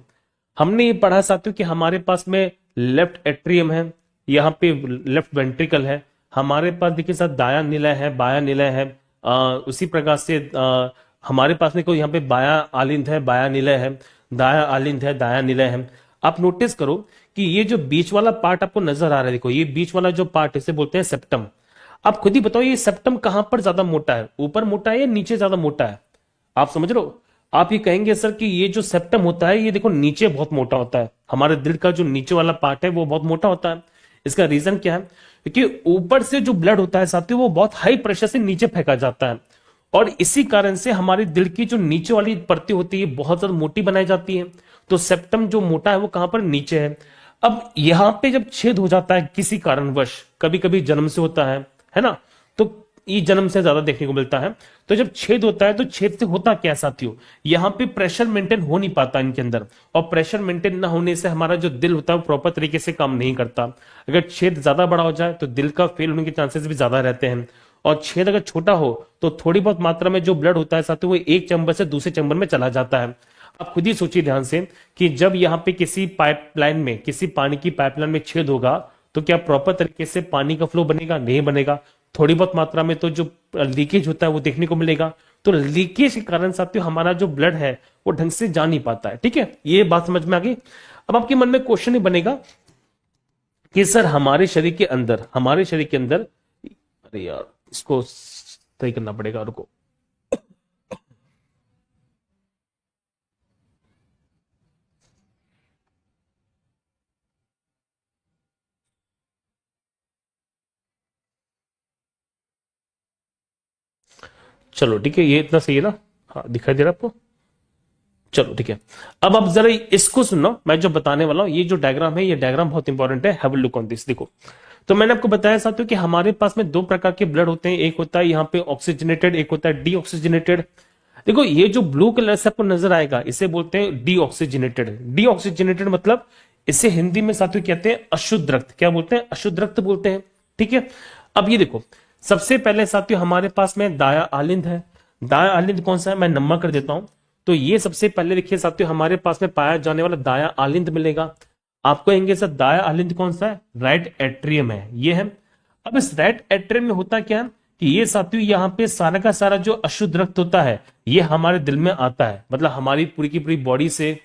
हमने ये पढ़ा साथियों कि हमारे पास में लेफ्ट एट्रियम है, यहाँ पे लेफ्ट वेंट्रिकल है, हमारे पास देखिए साथ दाया निलय है, बाया निलय है। उसी प्रकार से हमारे पास में कोई यहाँ पे बाया आलिंद है, बाया निलय है, दाया आलिंद है, दाया निलय है। आप नोटिस करो कि ये जो बीच वाला पार्ट आपको नजर आ रहा है, देखो ये बीच वाला जो पार्ट इसे बोलते हैं सेप्टम। आप खुद ही बताओ ये सेप्टम कहां पर ज्यादा मोटा है, ऊपर मोटा है या नीचे ज्यादा मोटा है? आप समझ रहे हो? आप ये कहेंगे सर कि ये जो सेप्टम होता है ये देखो नीचे बहुत मोटा होता है, हमारे दिल का जो नीचे वाला पार्ट है वो बहुत मोटा होता है। इसका रीजन क्या है? क्योंकि ऊपर से जो ब्लड होता है साथियों वो बहुत हाई प्रेशर से नीचे फेंका जाता है, और इसी कारण से हमारे दिल की जो नीचे वाली परतें होती है बहुत ज्यादा मोटी बनाई जाती है। तो सेप्टम जो मोटा है वो कहां पर? नीचे है। अब यहां पे जब छेद हो जाता है किसी कारणवश, कभी कभी जन्म से होता है ना, तो ये जन्म से ज्यादा देखने को मिलता है। तो जब छेद होता है तो छेद से होता क्या साथियों, यहां पे प्रेशर मेंटेन हो नहीं पाता इनके अंदर, और प्रेशर मेंटेन ना होने से हमारा जो दिल होता है वो प्रॉपर तरीके से काम नहीं करता। अगर छेद ज्यादा बड़ा हो जाए तो दिल का फेल होने के चांसेस भी ज्यादा रहते हैं, और छेद अगर छोटा हो तो थोड़ी बहुत मात्रा में जो ब्लड होता है साथियों वो एक चैम्बर से दूसरे चैम्बर में चला जाता है। आप खुद ही सोचिए ध्यान से कि जब यहाँ पे किसी पाइपलाइन में, किसी पानी की पाइपलाइन में छेद होगा तो क्या प्रॉपर तरीके से पानी का फ्लो बनेगा? नहीं बनेगा। थोड़ी बहुत मात्रा में तो जो लीकेज होता है वो देखने को मिलेगा। तो लीकेज के कारण साथियों हमारा जो ब्लड है वो ढंग से जा नहीं पाता है। ठीक है, ये बात समझ में आ गई। अब आपके मन में क्वेश्चन ही बनेगा कि सर हमारे शरीर के अंदर, अरे यार इसको सही करना पड़ेगा, रुको। चलो ठीक है, ये इतना सही है ना? हाँ दिखाई दे रहा है आपको? चलो ठीक है। अब आप जरा इसको सुनो, मैं जो बताने वाला हूं, ये जो डायग्राम है ये डायग्राम बहुत इंपॉर्टेंट है, have a look on this. देखो, तो मैंने आपको बताया साथियों कि हमारे पास में दो प्रकार के ब्लड होते हैं, एक होता है यहाँ पे ऑक्सीजनेटेड, एक होता है डीऑक्सीजनेटेड। देखो ये जो ब्लू कलर से आपको नजर आएगा इसे बोलते हैं डीऑक्सीजनेटेड। डीऑक्सीजनेटेड मतलब इसे हिंदी में साथियों कहते हैं अशुद्ध रक्त। क्या बोलते हैं? अशुद्ध रक्त बोलते हैं। ठीक है, अब ये देखो, सबसे पहले साथियों हमारे पास में दाया आलिंद है। दाया आलिंद कौन सा है मैं नम्मा कर देता हूं। तो ये सबसे पहले देखिए साथियों हमारे पास में पाया जाने वाला दाया आलिंद मिलेगा। आपको कहेंगे सर दाया आलिंद कौन सा है? राइट एट्रियम है, ये है। अब इस राइट एट्रियम में होता क्या है कि ये साथियों यहाँ पे सारा का सारा जो अशुद्ध रक्त होता है ये हमारे दिल में आता है, मतलब हमारी पूरी की पूरी बॉडी से,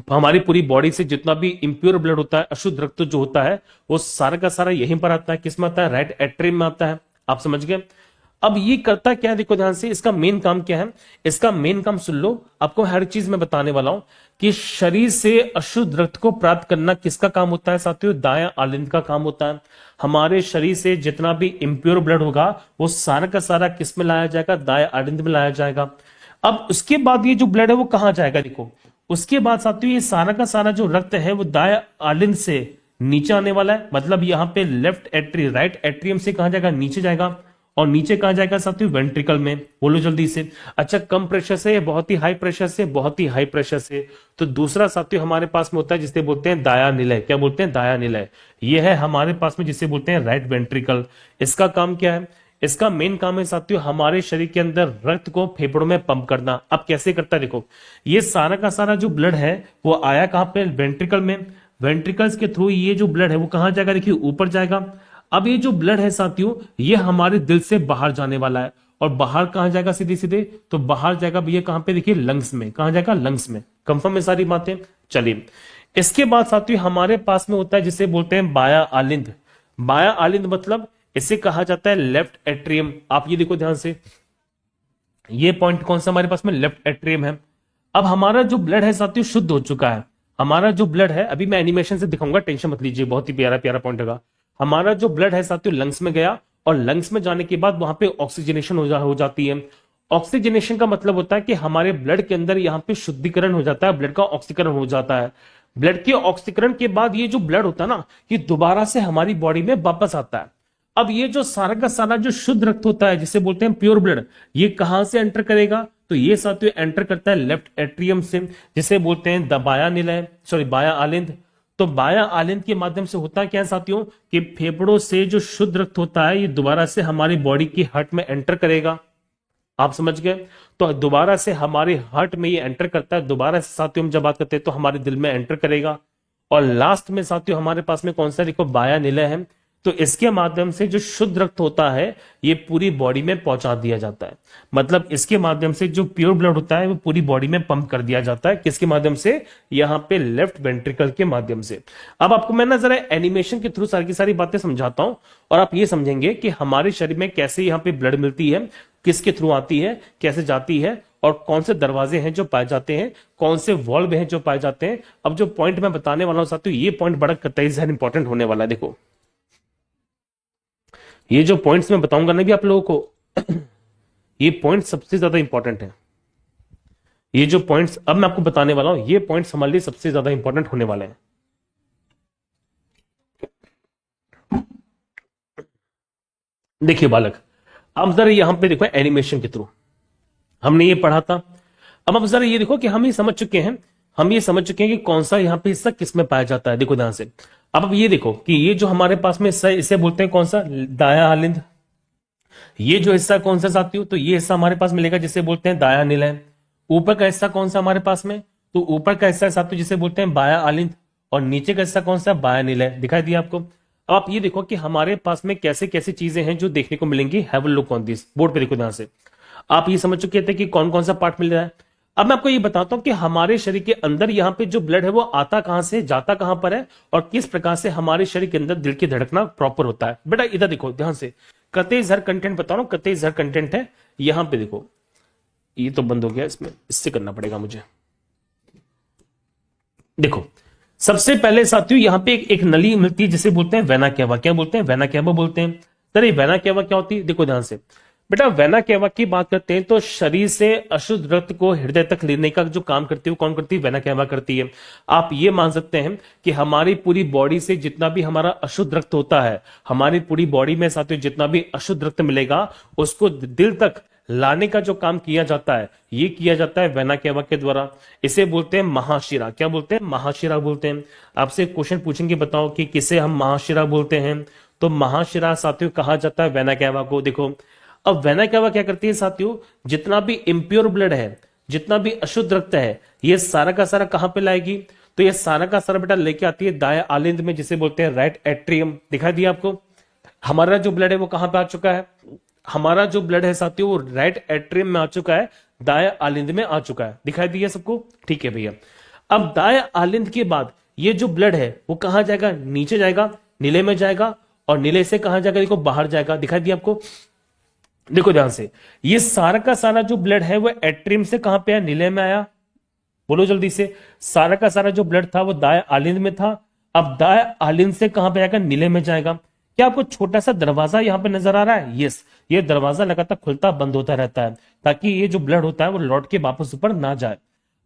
हमारी पूरी बॉडी से जितना भी इंप्योर ब्लड होता है, अशुद्ध रक्त जो होता है वो सारा का सारा यहीं पर आता है। किस में आता है? राइट एट्रियम में आता है। आप समझ गए? अब ये करता क्या है, देखो ध्यान से, इसका मेन काम क्या है? इसका मेन काम सुन लो, आपको हर चीज में बताने वाला हूं कि शरीर से अशुद्ध रक्त को प्राप्त करना किसका काम होता है साथियों? दाया आलिंद का काम होता है। हमारे शरीर से जितना भी इंप्योर ब्लड होगा वो सारा का सारा किस में लाया जाएगा? दाया आलिंद में लाया जाएगा। अब उसके बाद ये जो ब्लड है वो कहां जाएगा? देखो, उसके बाद साथियों ये सारा का सारा जो रक्त है वो दाया आलिंद से नीचे आने वाला है, मतलब यहाँ पे लेफ्ट एट्री, राइट एट्रियम से कहां जाएगा? नीचे जाएगा। और नीचे कहां जाएगा साथियों? वेंट्रिकल में। बोलो जल्दी से। अच्छा, कम प्रेशर से, बहुत ही हाई प्रेशर से? बहुत ही हाई प्रेशर से। तो दूसरा साथियों हमारे पास में होता है जिसे बोलते हैं दाया निलय। क्या बोलते हैं? दाया निलय। ये है हमारे पास में जिसे बोलते हैं राइट वेंट्रिकल। इसका काम क्या है? इसका मेन काम है साथियों हमारे शरीर के अंदर रक्त को फेफड़ों में पंप करना। अब कैसे करता है? देखो, ये सारा का सारा जो ब्लड है वो आया कहां पे? वेंट्रिकल में। वेंट्रिकल्स के थ्रू ये जो ब्लड है वो कहां जाएगा? देखिए ऊपर जाएगा। अब ये जो ब्लड है साथियों ये हमारे दिल से बाहर जाने वाला है, और बाहर कहां जाएगा? सीधे सीधे तो बाहर जाएगा भैया कहां पे? देखिए लंग्स में। कहां जाएगा? लंग्स में। कंफर्म है सारी बातें? चलिए, इसके बाद साथियों हमारे पास में होता है जिसे बोलते हैं बाया आलिंद। बाया आलिंद मतलब इसे कहा जाता है लेफ्ट एट्रियम। आप ये देखो ध्यान से, ये पॉइंट कौन सा हमारे पास में? लेफ्ट एट्रियम है। अब हमारा जो ब्लड है साथियों शुद्ध हो चुका है। हमारा जो ब्लड है, अभी मैं एनिमेशन से दिखाऊंगा, टेंशन मत लीजिए, बहुत ही प्यारा प्यारा पॉइंट होगा। हमारा जो ब्लड है साथियों लंग्स में गया, और लंग्स में जाने के बाद वहां पे ऑक्सीजनेशन हो जाती है। ऑक्सीजनेशन का मतलब होता है कि हमारे ब्लड के अंदर यहाँ पे शुद्धिकरण हो जाता है, ब्लड का ऑक्सीकरण हो जाता है। ब्लड के ऑक्सीकरण के बाद ये जो ब्लड होता है ना, ये दोबारा से हमारी बॉडी में वापस आता है। अब ये जो सारा का सारा जो शुद्ध रक्त होता है जिसे बोलते हैं प्योर ब्लड, ये कहां से एंटर करेगा? तो ये साथियों एंटर करता है लेफ्ट एट्रियम से, जिसे बोलते हैं बाया निलय, सॉरी बाया आलिंद। तो बाया आलिंद के माध्यम से होता क्या है साथियों कि फेफड़ों से जो शुद्ध रक्त होता है ये दोबारा से हमारी बॉडी की हार्ट में एंटर करेगा। आप समझ गए? तो दोबारा से हमारे हार्ट में ये एंटर करता है, दोबारा से साथियों हम जब बात करते हैं तो हमारे दिल में एंटर करेगा। और लास्ट में साथियों हमारे पास में कौन सा? देखो बाया निलय है, तो इसके माध्यम से जो शुद्ध रक्त होता है ये पूरी बॉडी में पहुंचा दिया जाता है। मतलब इसके माध्यम से जो प्योर ब्लड होता है वो पूरी बॉडी में पंप कर दिया जाता है। किसके माध्यम से? यहां पे लेफ्ट वेंट्रिकल के माध्यम से। अब आपको मैं ना जरा एनिमेशन के थ्रू सारी की सारी बातें समझाता हूं और आप ये समझेंगे कि हमारे शरीर में कैसे यहां पे ब्लड मिलती है, किसके थ्रू आती है, कैसे जाती है और कौन से दरवाजे हैं जो पाए जाते हैं, कौन से वॉल्व हैं जो पाए जाते हैं। अब जो पॉइंट मैं बताने वाला हूं साथियों, ये पॉइंट बड़ा कतई से इंपॉर्टेंट होने वाला है। देखो ये जो पॉइंट्स मैं बताऊंगा ना भी आप लोगों को ये पॉइंट सबसे ज्यादा इंपॉर्टेंट है। ये जो पॉइंट्स अब मैं आपको बताने वाला हूं ये पॉइंट्स हमारे लिए सबसे ज्यादा इंपॉर्टेंट होने वाले हैं। देखिए बालक, अब जरा यहां पे देखो एनिमेशन के थ्रू हमने ये पढ़ा था। अब जरा ये देखो कि हम ये समझ चुके हैं, कि कौन सा यहां पे हिस्सा किस में पाया जाता है। देखो ध्यान से, अब ये देखो कि ये जो हमारे पास में हिस्सा इसे बोलते हैं कौन सा? दायां आलिंद। ये जो हिस्सा कौन सा साथियों? तो ये हिस्सा हमारे पास मिलेगा जिसे बोलते हैं दायां निलय। ऊपर का हिस्सा कौन सा हमारे पास में? तो ऊपर का हिस्सा साथियों जिसे बोलते हैं बायां आलिंद। और नीचे का हिस्सा कौन सा? बायां निलय। दिखाई दिया आपको? अब आप ये देखो कि हमारे पास में कैसे कैसे चीजें हैं जो देखने को मिलेंगी। Have a look on this. Board पे देखो ध्यान से। आप ये समझ चुके थे कि कौन कौन सा पार्ट मिल रहा है। अब मैं आपको ये बताता हूं कि हमारे शरीर के अंदर यहां पे जो ब्लड है वो आता कहां से, जाता कहां पर है और किस प्रकार से हमारे शरीर के अंदर दिल की धड़कना प्रॉपर होता है। बेटा इधर देखो ध्यान से, कतई जहर कंटेंट बता रहा हूं, कतई जहर कंटेंट है। यहां पे देखो, ये तो बंद हो गया, इसमें इससे करना पड़ेगा मुझे। देखो सबसे पहले साथियों यहां पे एक नली मिलती है जिसे बोलते हैं वेना केवा। क्या बोलते हैं? वेना केवा बोलते हैं। सर ये वेना केवा क्या होती है? देखो ध्यान से बेटा, वेना केवा की बात करते हैं तो शरीर से अशुद्ध रक्त को हृदय तक लेने का जो काम करती है वो कौन करती है? वेना केवा करती है। आप ये मान सकते हैं कि हमारी पूरी बॉडी से जितना भी हमारा अशुद्ध रक्त होता है, हमारी पूरी बॉडी में साथियों जितना भी अशुद्ध रक्त मिलेगा उसको दिल तक लाने का जो काम किया जाता है ये किया जाता है वेना केवा के द्वारा। इसे बोलते हैं महाशिरा। क्या बोलते हैं? महाशिरा बोलते हैं। आपसे क्वेश्चन पूछेंगे, बताओ कि किसे हम महाशिरा बोलते हैं? तो महाशिरा साथियों कहा जाता है वेना केवा को। देखो अब वेना केवा क्या करती है साथियों, जितना भी इम्प्योर ब्लड है, जितना भी अशुद्ध रक्त है, ये सारा का सारा कहां पे लाएगी? तो ये सारा का सारा बेटा लेके आती है दाया आलिंद में जिसे बोलते हैं राइट एट्रियम। दिखाई दिया आपको? हमारा जो ब्लड है वो कहां पे आ चुका है? हमारा जो ब्लड है साथियों वो राइट एट्रियम में आ चुका है, दाया आलिंद में आ चुका है। दिखाई दिया सबको? ठीक है भैया। अब दाया आलिंद के बाद ये जो ब्लड है वो कहां जाएगा? नीचे जाएगा, नीले में जाएगा और नीले से कहां जाएगा? देखो बाहर जाएगा। दिखाई दिया आपको? देखो ध्यान से, ये सारा का सारा जो ब्लड है वो एट्रियम से कहां पे आया? नीले में आया। बोलो जल्दी से। सारा का सारा जो ब्लड था वो दाया आलिंद में था, अब दाया आलिंद से कहां पे जाएगा? नीले में जाएगा। क्या आपको छोटा सा दरवाजा यहां पे नजर आ रहा है? यस, ये दरवाजा लगातार खुलता बंद होता रहता है ताकि ये जो ब्लड होता है वो लौट के वापस ऊपर ना जाए।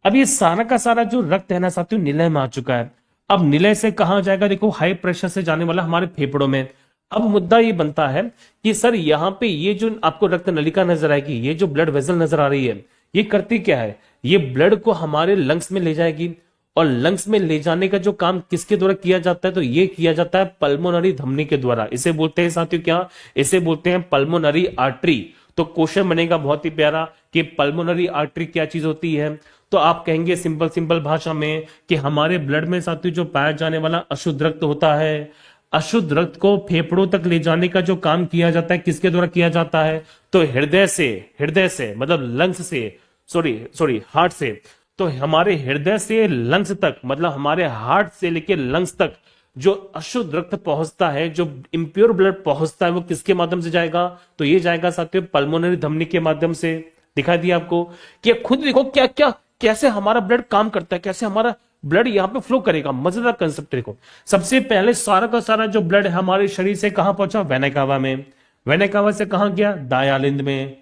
अब ये सारा का सारा जो रक्त है ना साथियों निलय में आ चुका है। अब निलय से कहां जाएगा? देखो हाई प्रेशर से जाने वाला हमारे फेफड़ों में। अब मुद्दा ये बनता है कि सर यहां पे ये जो आपको रक्त नलिका नजर आएगी, ये जो ब्लड वेसल नजर आ रही है, ये करती क्या है? ये ब्लड को हमारे लंग्स में ले जाएगी और लंग्स में ले जाने का जो काम किसके द्वारा किया जाता है? तो ये किया जाता है पल्मोनरी धमनी के द्वारा। इसे बोलते हैं साथियों क्या? इसे बोलते हैं पल्मोनरी आर्टरी। तो क्वेश्चन बनेगा बहुत ही प्यारा कि पल्मोनरी आर्टरी क्या चीज होती है? तो आप कहेंगे सिंपल सिंपल भाषा में कि हमारे ब्लड में साथियों जो पाया जाने वाला अशुद्ध रक्त होता है, अशुद्ध रक्त को फेफड़ों तक ले जाने का जो काम किया जाता है किसके द्वारा किया जाता है? तो हृदय से मतलब लंग्स से, सॉरी हार्ट से। तो हमारे हृदय से लंग्स तक मतलब हमारे हार्ट से लेके लंग्स तक जो अशुद्ध रक्त पहुंचता है, जो इंप्योर ब्लड पहुंचता है, वो किसके माध्यम से जाएगा? तो ये जाएगा साथियों पल्मोनरी धमनी के माध्यम से। दिखाई दिया आपको? कि खुद देखो क्या क्या कैसे हमारा ब्लड काम करता है, कैसे हमारा ब्लड यहां पे फ्लो करेगा। मजेदार कंसेप्ट देखो। सबसे पहले सारा का सारा जो ब्लड है हमारे शरीर से कहां पहुंचा? वेना केवा में। वेना केवा से कहां गया? दाया आलिंद में,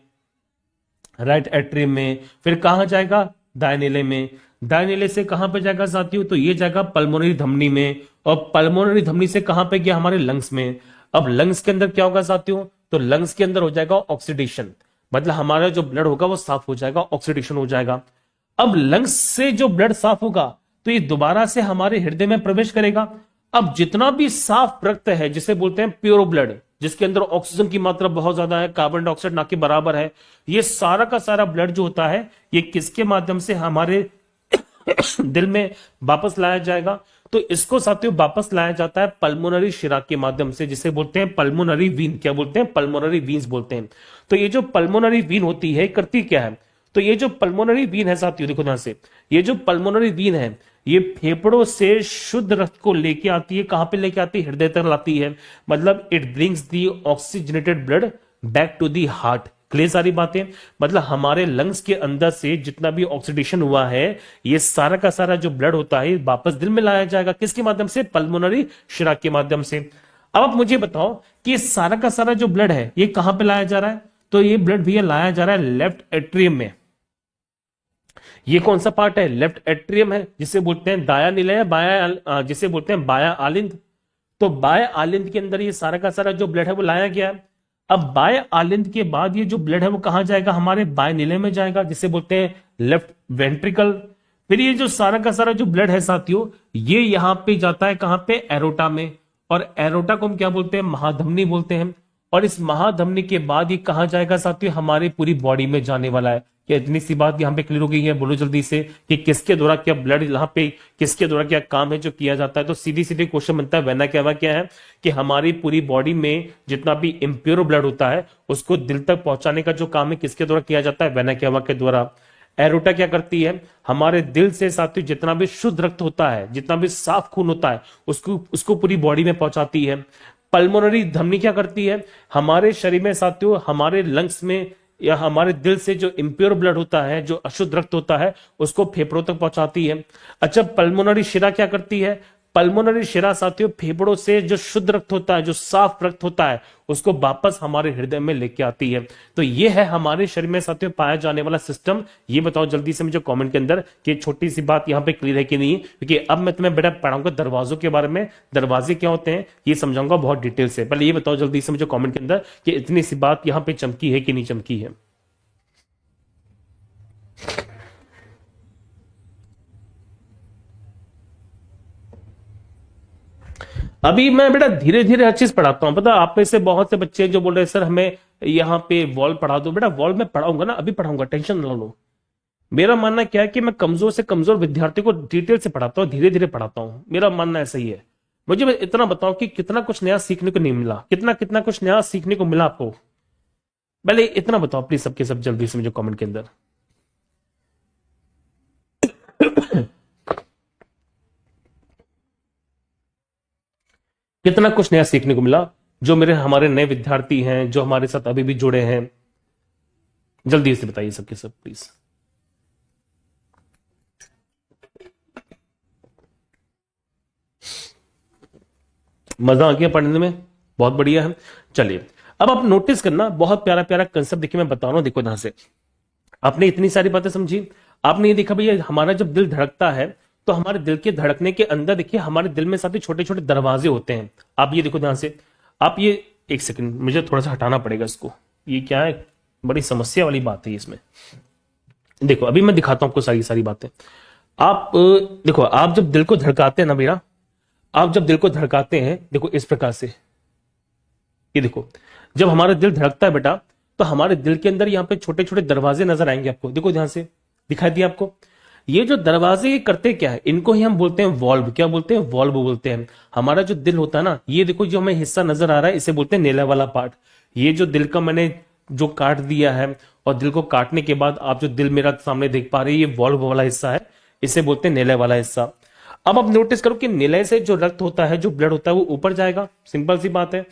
राइट एट्रियम में। फिर कहां जाएगा? दाया नीले में। दाया नीले से कहां पे जाएगा साथियों? तो ये जाएगा पल्मोनरी धमनी में और पल्मोनरी धमनी से कहां पे गया? हमारे लंग्स में। अब लंग्स के अंदर क्या होगा साथियों? तो लंग्स के अंदर हो जाएगा ऑक्सीडेशन, मतलब हमारा जो ब्लड होगा वो साफ हो जाएगा, ऑक्सीडेशन हो जाएगा। अब लंग्स से जो ब्लड साफ होगा तो ये दोबारा से हमारे हृदय में प्रवेश करेगा। अब जितना भी साफ रक्त है जिसे बोलते हैं प्योर ब्लड, जिसके अंदर ऑक्सीजन की मात्रा बहुत ज्यादा है, कार्बन डाइऑक्साइड ना के बराबर है, ये सारा का सारा ब्लड जो होता है ये किसके माध्यम से हमारे दिल में वापस लाया जाएगा? तो इसको साथियों वापस लाया जाता है पल्मोनरी शिरा के माध्यम से, जिसे बोलते हैं पल्मोनरी वीन। क्या बोलते हैं? पल्मोनरी वीन्स बोलते हैं। तो ये जो पल्मोनरी वीन होती है करती क्या है? तो ये जो पल्मोनरी वीन है साथियों, देखो ध्यान से, ये जो पल्मोनरी वीन है ये फेफड़ों से शुद्ध रक्त को लेके आती है। कहां पे लेके आती है? हृदय तक लाती है। मतलब it brings the oxygenated blood back to the heart. Clear सारी बातें? मतलब हमारे लंग्स के अंदर से जितना भी ऑक्सीडेशन हुआ है ये सारा का सारा जो ब्लड होता है वापस दिल में लाया जाएगा। किसके माध्यम से? पल्मोनरी शिरा के माध्यम से। अब आप मुझे बताओ कि ये सारा का सारा जो ब्लड है ये कहां पे लाया जा रहा है? तो ये ब्लड भैया लाया जा रहा है लेफ्ट एट्रियम में। ये कौन सा पार्ट है? लेफ्ट एट्रियम है, जिसे बोलते हैं दाया निलय, जिसे बोलते हैं बाया आलिंद। तो बाया आलिंद के अंदर ये सारा का सारा जो ब्लड है वो लाया गया है। अब बाय आलिंद के बाद ये जो ब्लड है वो कहां जाएगा? हमारे बाय निलय में जाएगा, जिसे बोलते हैं लेफ्ट वेंट्रिकल। फिर ये जो सारा का सारा जो ब्लड है साथियों ये यहां पे जाता है कहां पे? एरोटा में। और एरोटा को हम क्या बोलते हैं? महाधमनी बोलते हैं। और इस महाधमनी के बाद ये कहां जाएगा साथियों? हमारी पूरी बॉडी में जाने वाला है। क्या इतनी सी बात यहां पे क्लियर हो गई है? बोलो जल्दी से कि किसके द्वारा क्या ब्लड यहाँ पे किसके द्वारा क्या काम है जो किया जाता है। तो सीधी सीधी क्वेश्चन बनता है वेना कैवा क्या है कि हमारी पूरी बॉडी में जितना भी इम्प्योर ब्लड होता है उसको दिल तक पहुंचाने का जो काम है किसके द्वारा किया जाता है? वेना कैवा के द्वारा। एरोटा क्या करती है? हमारे दिल से साथियों जितना भी शुद्ध रक्त होता है, जितना भी साफ खून होता है उसको पूरी बॉडी में पहुंचाती है। पल्मोनरी धमनी क्या करती है? हमारे शरीर में साथियों हमारे लंग्स में या हमारे दिल से जो इम्प्योर ब्लड होता है, जो अशुद्ध रक्त होता है उसको फेफड़ों तक पहुंचाती है। अच्छा, पल्मोनरी शिरा क्या करती है? पल्मोनरी शिरा साथियों फेफड़ों से जो शुद्ध रक्त होता है, जो साफ रक्त होता है उसको वापस हमारे हृदय में लेके आती है। तो ये है हमारे शरीर में साथियों पाया जाने वाला सिस्टम। ये बताओ जल्दी से मुझे कमेंट के अंदर कि छोटी सी बात यहाँ पे क्लियर है कि नहीं, क्योंकि अब मैं तुम्हें बेटा पढ़ाऊंगा दरवाजों के बारे में। दरवाजे क्या होते हैं ये समझाऊंगा बहुत डिटेल से। पहले ये बताओ जल्दी से मुझे कॉमेंट के अंदर कि इतनी सी बात यहाँ पे चमकी है कि नहीं चमकी है। अभी मैं बेटा धीरे धीरे हर चीज पढ़ाता हूं। पता आप में से बहुत से बच्चे जो बोल रहे हैं सर हमें यहाँ पे वॉल पढ़ा दो। बेटा वॉल में पढ़ाऊंगा ना, अभी पढ़ाऊंगा, टेंशन ना लो। मेरा मानना क्या है कि मैं कमजोर से कमजोर विद्यार्थी को डिटेल से पढ़ाता हूँ, धीरे धीरे पढ़ाता हूँ। मेरा मानना ऐसा ही है। मुझे इतना बताओ कि कितना कुछ नया सीखने को नहीं मिला, कितना कितना कुछ नया सीखने को मिला आपको? पहले इतना बताओ प्लीज सबके सब जल्दी से मुझे कमेंट के अंदर। कितना कुछ नया सीखने को मिला जो मेरे हमारे नए विद्यार्थी हैं, जो हमारे साथ अभी भी जुड़े हैं, जल्दी से बताइए सबके सब प्लीज। मजा आ गया पढ़ने में? बहुत बढ़िया है। चलिए अब आप नोटिस करना, बहुत प्यारा प्यारा कंसेप्ट देखिए मैं बता रहा हूं। देखो यहां से आपने इतनी सारी बातें समझी। आपने ये देखा भैया हमारा जब दिल धड़कता है तो हमारे दिल के धड़कने के अंदर देखिए हमारे दिल में साथ ही छोटे छोटे दरवाजे होते हैं। आप ये देखो ध्यान से, आप ये एक सेकंड मुझे थोड़ा सा हटाना पड़ेगा इसको। ये क्या है, बड़ी समस्या वाली बात है इसमें। देखो अभी मैं दिखाता हूं आपको सारी सारी बातें। आप देखो, आप जब दिल को धड़काते हैं ना भैया, आप जब दिल को धड़काते हैं देखो इस प्रकार से, ये देखो जब हमारा दिल धड़कता है बेटा तो हमारे दिल के अंदर यहाँ पे छोटे छोटे दरवाजे नजर आएंगे आपको। देखो ध्यान से, दिखाई दिया आपको? ये जो दरवाजे ये करते क्या है? इनको ही हम बोलते हैं वॉल्व। क्या बोलते हैं? वॉल्व बोलते हैं। हमारा जो दिल होता है ना, ये देखो जो हमें हिस्सा नजर आ रहा है इसे बोलते हैं नेला वाला पार्ट। ये जो दिल का मैंने जो काट दिया है और दिल को काटने के बाद आप जो दिल मेरा सामने देख पा रहे हैं ये वॉल्व वाला हिस्सा है, इसे बोलते हैं नेला वाला हिस्सा। अब आप नोटिस करो कि निलय से जो रक्त होता है, जो ब्लड होता है वो ऊपर जाएगा, सिंपल सी बात है।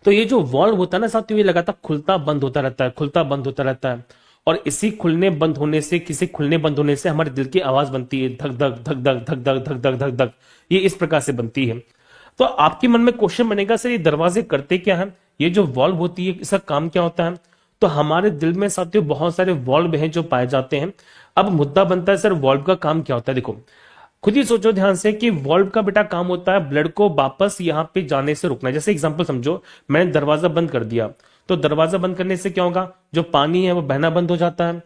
तो ये जो वॉल्व होता है ना साथियों, ये लगातार खुलता बंद होता रहता है, खुलता बंद होता रहता है। और इसी खुलने बंद होने से, किसी खुलने बंद होने से हमारे दिल की आवाज बनती है, धक धक धक धक धक धक धक धक धक धक। ये इस प्रकार से बनती है। तो आपके मन में क्वेश्चन बनेगा सर ये दरवाजे करते क्या है, ये जो वॉल्व होती है इसका काम क्या होता है? तो हमारे दिल में साथियों बहुत सारे वॉल्व हैं जो पाए जाते हैं। अब मुद्दा बनता है सर वॉल्व का काम क्या होता है? देखो खुद ही सोचो ध्यान से कि वॉल्व का बेटा काम होता है ब्लड को वापस यहाँ पे जाने से रुकना। जैसे एग्जांपल समझो, मैंने दरवाजा बंद कर दिया, तो दरवाजा बंद करने से क्या होगा? जो पानी है वो बहना बंद हो जाता है।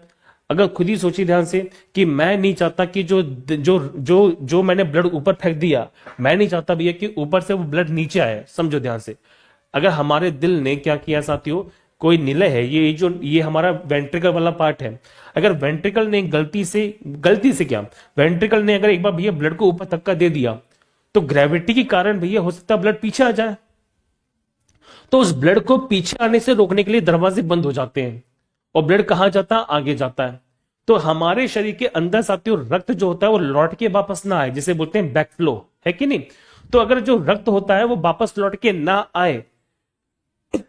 अगर खुद ही सोचिए ध्यान से कि मैं नहीं चाहता कि जो जो जो जो मैंने ब्लड ऊपर फेंक दिया, मैं नहीं चाहता भैया कि ऊपर से वो ब्लड नीचे आए। समझो ध्यान से, अगर हमारे दिल ने क्या किया साथियों, कोई निलय है, ये हमारा वेंट्रिकल वाला पार्ट है। अगर वेंट्रिकल ने गलती से क्या, वेंट्रिकल ने अगर एक बार भैया ब्लड को ऊपर धक्का दे दिया तो ग्रेविटी के कारण भैया हो सकता है ब्लड पीछे आ जाए। तो उस ब्लड को पीछे आने से रोकने के लिए दरवाजे बंद हो जाते हैं और ब्लड कहां जाता है, आगे जाता है। तो हमारे शरीर के अंदर साथियों रक्त जो होता है वो लौट के वापस ना आए, जिसे बोलते हैं बैकफ्लो, है कि नहीं। तो अगर जो रक्त होता है वो वापस लौट के ना आए,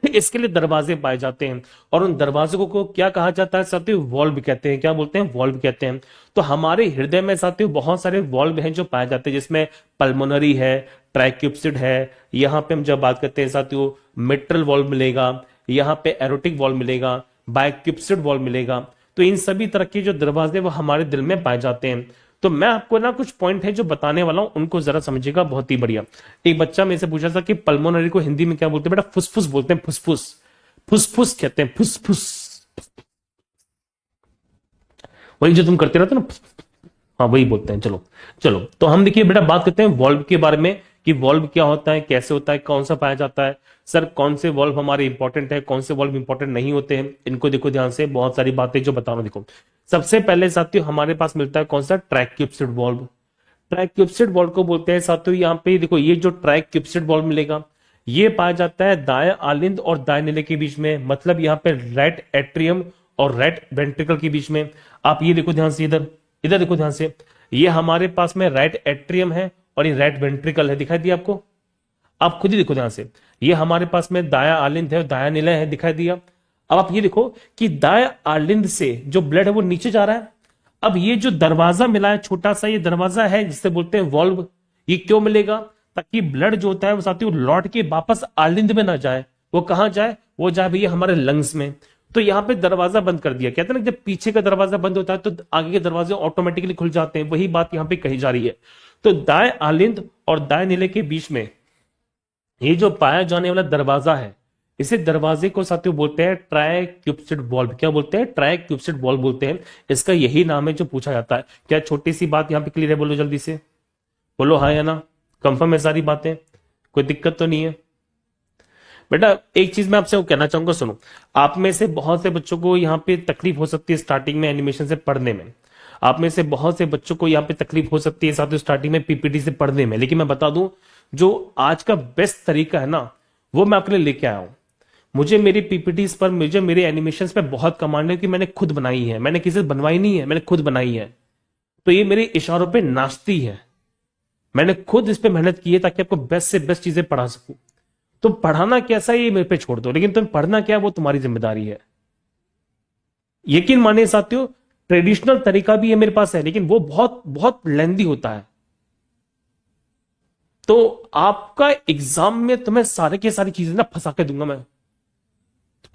इसके लिए दरवाजे पाए जाते हैं। और उन दरवाजों को क्या कहा जाता है साथियों, वॉल्व कहते हैं। क्या बोलते हैं, वॉल्व कहते हैं। तो हमारे हृदय में साथियों बहुत सारे वॉल्व हैं जो पाए जाते हैं, जिसमें पल्मोनरी है, ट्राइक्यूप्सिड है, यहाँ पे हम जब बात करते हैं साथियों मिट्रल वॉल्व मिलेगा, यहाँ पे एरोटिक वॉल्व मिलेगा, बाइक्यूप्सिड वॉल्व मिलेगा। तो इन सभी तरह के जो दरवाजे वो हमारे दिल में पाए जाते हैं। तो मैं आपको ना कुछ पॉइंट है जो बताने वाला हूं, उनको जरा समझिएगा, बहुत ही बढ़िया। एक बच्चा मेरे से पूछा था कि पल्मोनरी को हिंदी में क्या बोलते हैं, बेटा फुसफुस बोलते हैं, फुसफुस, फुसफुस कहते हैं, फुसफुस, वही जो तुम करते रहते ना, हाँ वही बोलते हैं। चलो चलो, तो हम देखिए बेटा बात करते हैं वॉल्व के बारे में कि वॉल्व क्या होता है, कैसे होता है, कौन सा पाया जाता है। सर कौन से वॉल्व हमारे इंपॉर्टेंट है, कौन से वॉल्व इंपॉर्टेंट नहीं होते हैं, इनको देखो ध्यान से, बहुत सारी बातें जो बता रहा हूं। देखो सबसे पहले साथियों हमारे पास मिलता है कौन सा, ट्रैक्यूप्सिड वॉल्व। ट्रैक्यूप्सिड वॉल्व को बोलते हैं साथियों, यहाँ पे देखो ये जो ट्रैक्यूप्सिड वॉल्व मिलेगा ये पाया जाता है दाएं आलिंद और दाएं नीले के बीच में, मतलब यहाँ पे राइट एट्रियम और राइट वेंट्रिकल के बीच में। आप ये देखो ध्यान से, इधर इधर देखो ध्यान से, ये हमारे पास में राइट एट्रियम है और ये राइट वेंट्रिकल है, दिखाई दिया आपको। आप खुद ही देखो ध्यान से, ये हमारे पास में दाया आलिंद है और दाया निलय है, दिखाई दिया। अब आप ये देखो कि दाया आलिंद से जो ब्लड है वो नीचे जा रहा है। अब ये जो दरवाजा मिला है छोटा सा, ये दरवाजा है जिसे बोलते हैं वॉल्व। ये क्यों मिलेगा, ताकि ब्लड जो होता है वो साथियों लौट के वापस आलिंद में ना जाए। वो कहां जाए, वो जाए भैया हमारे लंग्स में। तो यहाँ पे दरवाजा बंद कर दिया। कहते हैं ना जब पीछे का दरवाजा बंद होता है तो आगे के दरवाजे ऑटोमेटिकली खुल जाते हैं, वही बात यहाँ पे कही जा रही है। तो दाएं आलिंद और दाएं नीले के बीच में ये जो पाया जाने वाला दरवाजा है, इसे दरवाजे को साथियों बोलते हैं ट्राइक्यूप्सिड वॉल्व। क्या बोलते हैं, ट्राइक्यूप्सिड वॉल्व बोलते हैं। इसका यही नाम है जो पूछा जाता है। क्या छोटी सी बात यहाँ पे क्लियर है, बोलो जल्दी से, बोलो हाँ या ना, कंफर्म है सारी बातें, कोई दिक्कत तो नहीं है। बेटा एक चीज मैं आपसे वो कहना चाहूंगा, सुनो, आप में से बहुत से बच्चों को यहाँ पे तकलीफ हो सकती है स्टार्टिंग में एनिमेशन से पढ़ने में। आप में से बहुत से बच्चों को यहाँ पे तकलीफ हो सकती है साथियों स्टार्टिंग में पीपीटी से पढ़ने में। लेकिन मैं बता दूं, जो आज का बेस्ट तरीका है ना, वो मैं आपके लिए लेके आया हूं। मुझे मेरी पीपीटीज पर, मुझे मेरे एनिमेशंस पे बहुत कमांड है कि मैंने खुद बनाई है, मैंने किसी से बनवाई नहीं है, मैंने खुद बनाई है। तो ये मेरे इशारों पे नाचती है, मैंने खुद इस पे मेहनत की है ताकि आपको बेस्ट से बेस्ट चीजें पढ़ा सकूं। तो पढ़ाना कैसा है ये मेरे पे छोड़ दो, लेकिन तुम पढ़ना क्या है वो तुम्हारी जिम्मेदारी है। यकीन मानिए साथियों, ट्रेडिशनल तरीका भी है मेरे पास है, लेकिन वो बहुत बहुत लेंदी होता है। तो आपका एग्जाम में तुम्हें सारे की सारी चीजें ना फंसा के दूंगा मैं,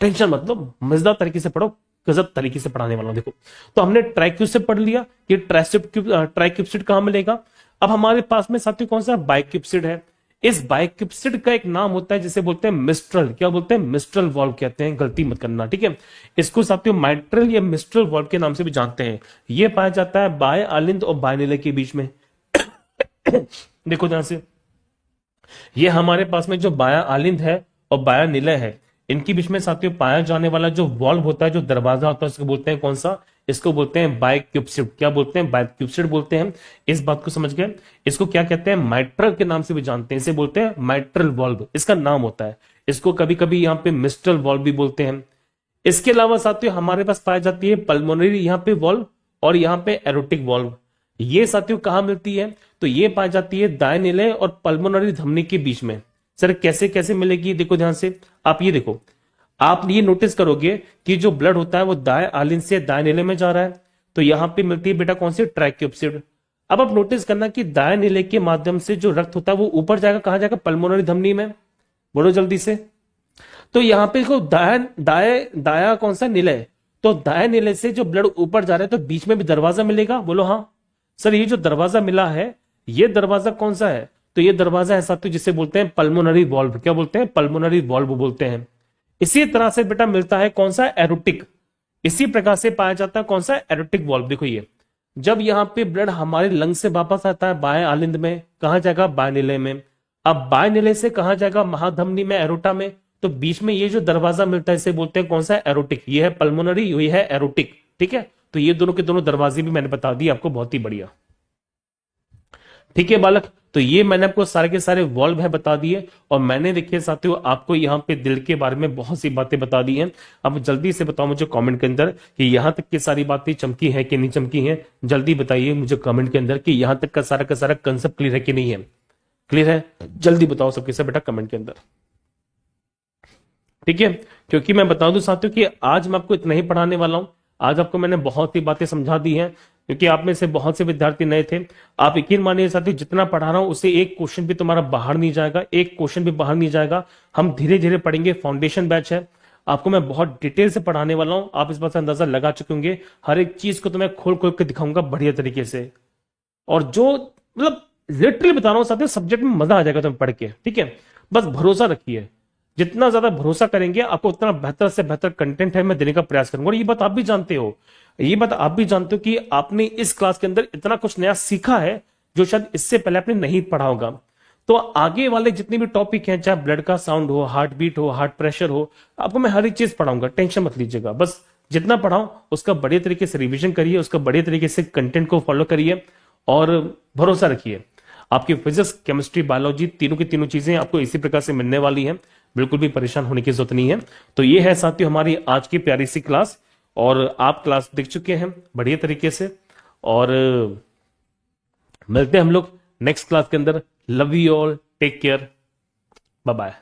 टेंशन मत लो, मजेदार तरीके से पढ़ो, गजब तरीके से पढ़ाने वाला हूं। देखो तो हमने ट्राइक्यूप्सिड पढ़ लिया, ये ट्राइक्यूप्सिड कहां मिलेगा। अब हमारे पास में साथियों कौन सा, बाइक्यूप्सिड है। इस बाइक्यूप्सिड का एक नाम होता है जिसे बोलते हैं मिस्ट्रल। क्या बोलते हैं, मिस्ट्रल वॉल्व कहते हैं, गलती मत करना, ठीक है। इसको साथियों माइट्रल या मिस्ट्रल वॉल्व के नाम से भी जानते हैं। यह पाया जाता है बाएं आलिंद और बाएं नीले के बीच में। देखो ध्यान से, ये हमारे पास में जो बायां आलिंद है और बायां निलय है, इनके बीच में साथियों पाया जाने वाला जो वॉल्व होता है, जो दरवाजा होता है, उसको बोलते हैं कौन सा, इसको बोलते हैं बाइक्यूप्सिड। क्या बोलते हैं, बाइक्यूप्सिड बोलते हैं। इस बात को समझ गए। इसको क्या कहते हैं, माइट्रल के नाम से भी जानते हैं, इसे बोलते हैं माइट्रल वॉल्व, इसका नाम होता है। इसको कभी कभी यहाँ पे मिस्ट्रल वॉल्व भी बोलते हैं। इसके अलावा साथियों हमारे पास पाई जाती है पल्मोनरी यहाँ पे वॉल्व और यहाँ पे एरोटिक वॉल्व। ये साथियों कहां मिलती है, तो ये पाई जाती है दाएं निलय और पल्मोनरी धमनी के बीच में। सर कैसे कैसे मिलेगी, देखो ध्यान से, आप ये देखो, आप ये नोटिस करोगे कि जो ब्लड होता है वो दाएं आलिंद से दाएं निलय में जा रहा है। तो यहां पे मिलती है बेटा कौन सी, ट्राइक्यूप्सिड। अब आप नोटिस करना कि दाएं निलय के माध्यम से जो रक्त होता है वो ऊपर जाएगा, कहां जाएगा, पल्मोनरी धमनी में, बोलो जल्दी से। तो यहां पे दाया कौन सा, निलय। तो दाएं निलय से जो ब्लड ऊपर जा रहा है तो बीच में भी दरवाजा मिलेगा, बोलो हाँ। सर ये जो दरवाजा मिला है, ये दरवाजा कौन सा है, तो ये दरवाजा है साथियों जिसे बोलते हैं पल्मोनरी वॉल्व। क्या बोलते हैं, पल्मोनरी वॉल्व बोलते हैं। इसी तरह से बेटा मिलता है कौन सा, एरोटिक। इसी प्रकार से पाया जाता है कौन सा, एरोटिक वॉल्व। देखो ये जब यहाँ पे ब्लड हमारे लंग से वापस आता है बाएं आलिंद में, कहां जाएगा, बाएं निलय में। अब बाएं निलय से कहां जाएगा, महाधमनी में, एरोटा में। तो बीच में ये जो दरवाजा मिलता है इसे बोलते हैं कौन सा, एरोटिक। ये है पल्मोनरी, ये है एरोटिक, ठीक है। तो ये दोनों के दोनों दरवाजे भी मैंने बता दिए आपको, बहुत ही बढ़िया। ठीक है बालक, तो ये मैंने आपको सारे के सारे वॉल्व है बता दिए, और मैंने देखिए साथियों आपको यहाँ पे दिल के बारे में बहुत सी बातें बता दी हैं। अब जल्दी से बताओ मुझे कमेंट के अंदर कि यहाँ तक की सारी बातें चमकी है कि नहीं चमकी है। जल्दी बताइए मुझे कमेंट के अंदर कि यहाँ तक का सारा कंसेप्ट क्लियर है कि नहीं है। क्लियर है, जल्दी बताओ सबके सब बेटा कमेंट के अंदर, ठीक है। क्योंकि मैं बता दूं साथियों कि आज मैं आपको इतना ही पढ़ाने वाला हूं। आज आपको मैंने बहुत ही बातें समझा दी हैं, क्योंकि आप में से बहुत से विद्यार्थी नए थे। आप यकीन मानिए साथियों, जितना पढ़ा रहा हूं उससे एक क्वेश्चन भी तुम्हारा बाहर नहीं जाएगा, एक क्वेश्चन भी बाहर नहीं जाएगा। हम धीरे धीरे पढ़ेंगे, फाउंडेशन बैच है, आपको मैं बहुत डिटेल से पढ़ाने वाला हूं। आप इस बात से अंदाजा लगा चुके होंगे, हर एक चीज को तो मैं खोल खोल के दिखाऊंगा बढ़िया तरीके से। और जो मतलब लिटरली बता रहा हूं साथियों, सब्जेक्ट में मजा आ जाएगा तुम्हें पढ़ के, ठीक है। बस भरोसा रखिए, जितना ज्यादा भरोसा करेंगे आपको उतना बेहतर से बेहतर कंटेंट है मैं देने का प्रयास करूंगा। और ये बात आप भी जानते हो, ये बात आप भी जानते हो कि आपने इस क्लास के अंदर इतना कुछ नया सीखा है जो शायद इससे पहले आपने नहीं पढ़ा होगा। तो आगे वाले जितने भी टॉपिक हैं, चाहे ब्लड का साउंड हो, हार्ट बीट हो, हार्ट प्रेशर हो, आपको मैं हर एक चीज पढ़ाऊंगा, टेंशन मत लीजिएगा। बस जितना पढ़ाऊं उसका बढ़िया तरीके से रिविजन करिए, उसका बढ़िया तरीके से कंटेंट को फॉलो करिए, और भरोसा रखिए आपकी फिजिक्स, केमिस्ट्री, बायोलॉजी तीनों की तीनों चीजें आपको इसी प्रकार से मिलने वाली हैं। बिल्कुल भी परेशान होने की जरूरत नहीं है। तो ये है साथियों हमारी आज की प्यारी सी क्लास, और आप क्लास देख चुके हैं बढ़िया तरीके से, और मिलते हैं हम लोग नेक्स्ट क्लास के अंदर। Love you all, take care, bye bye.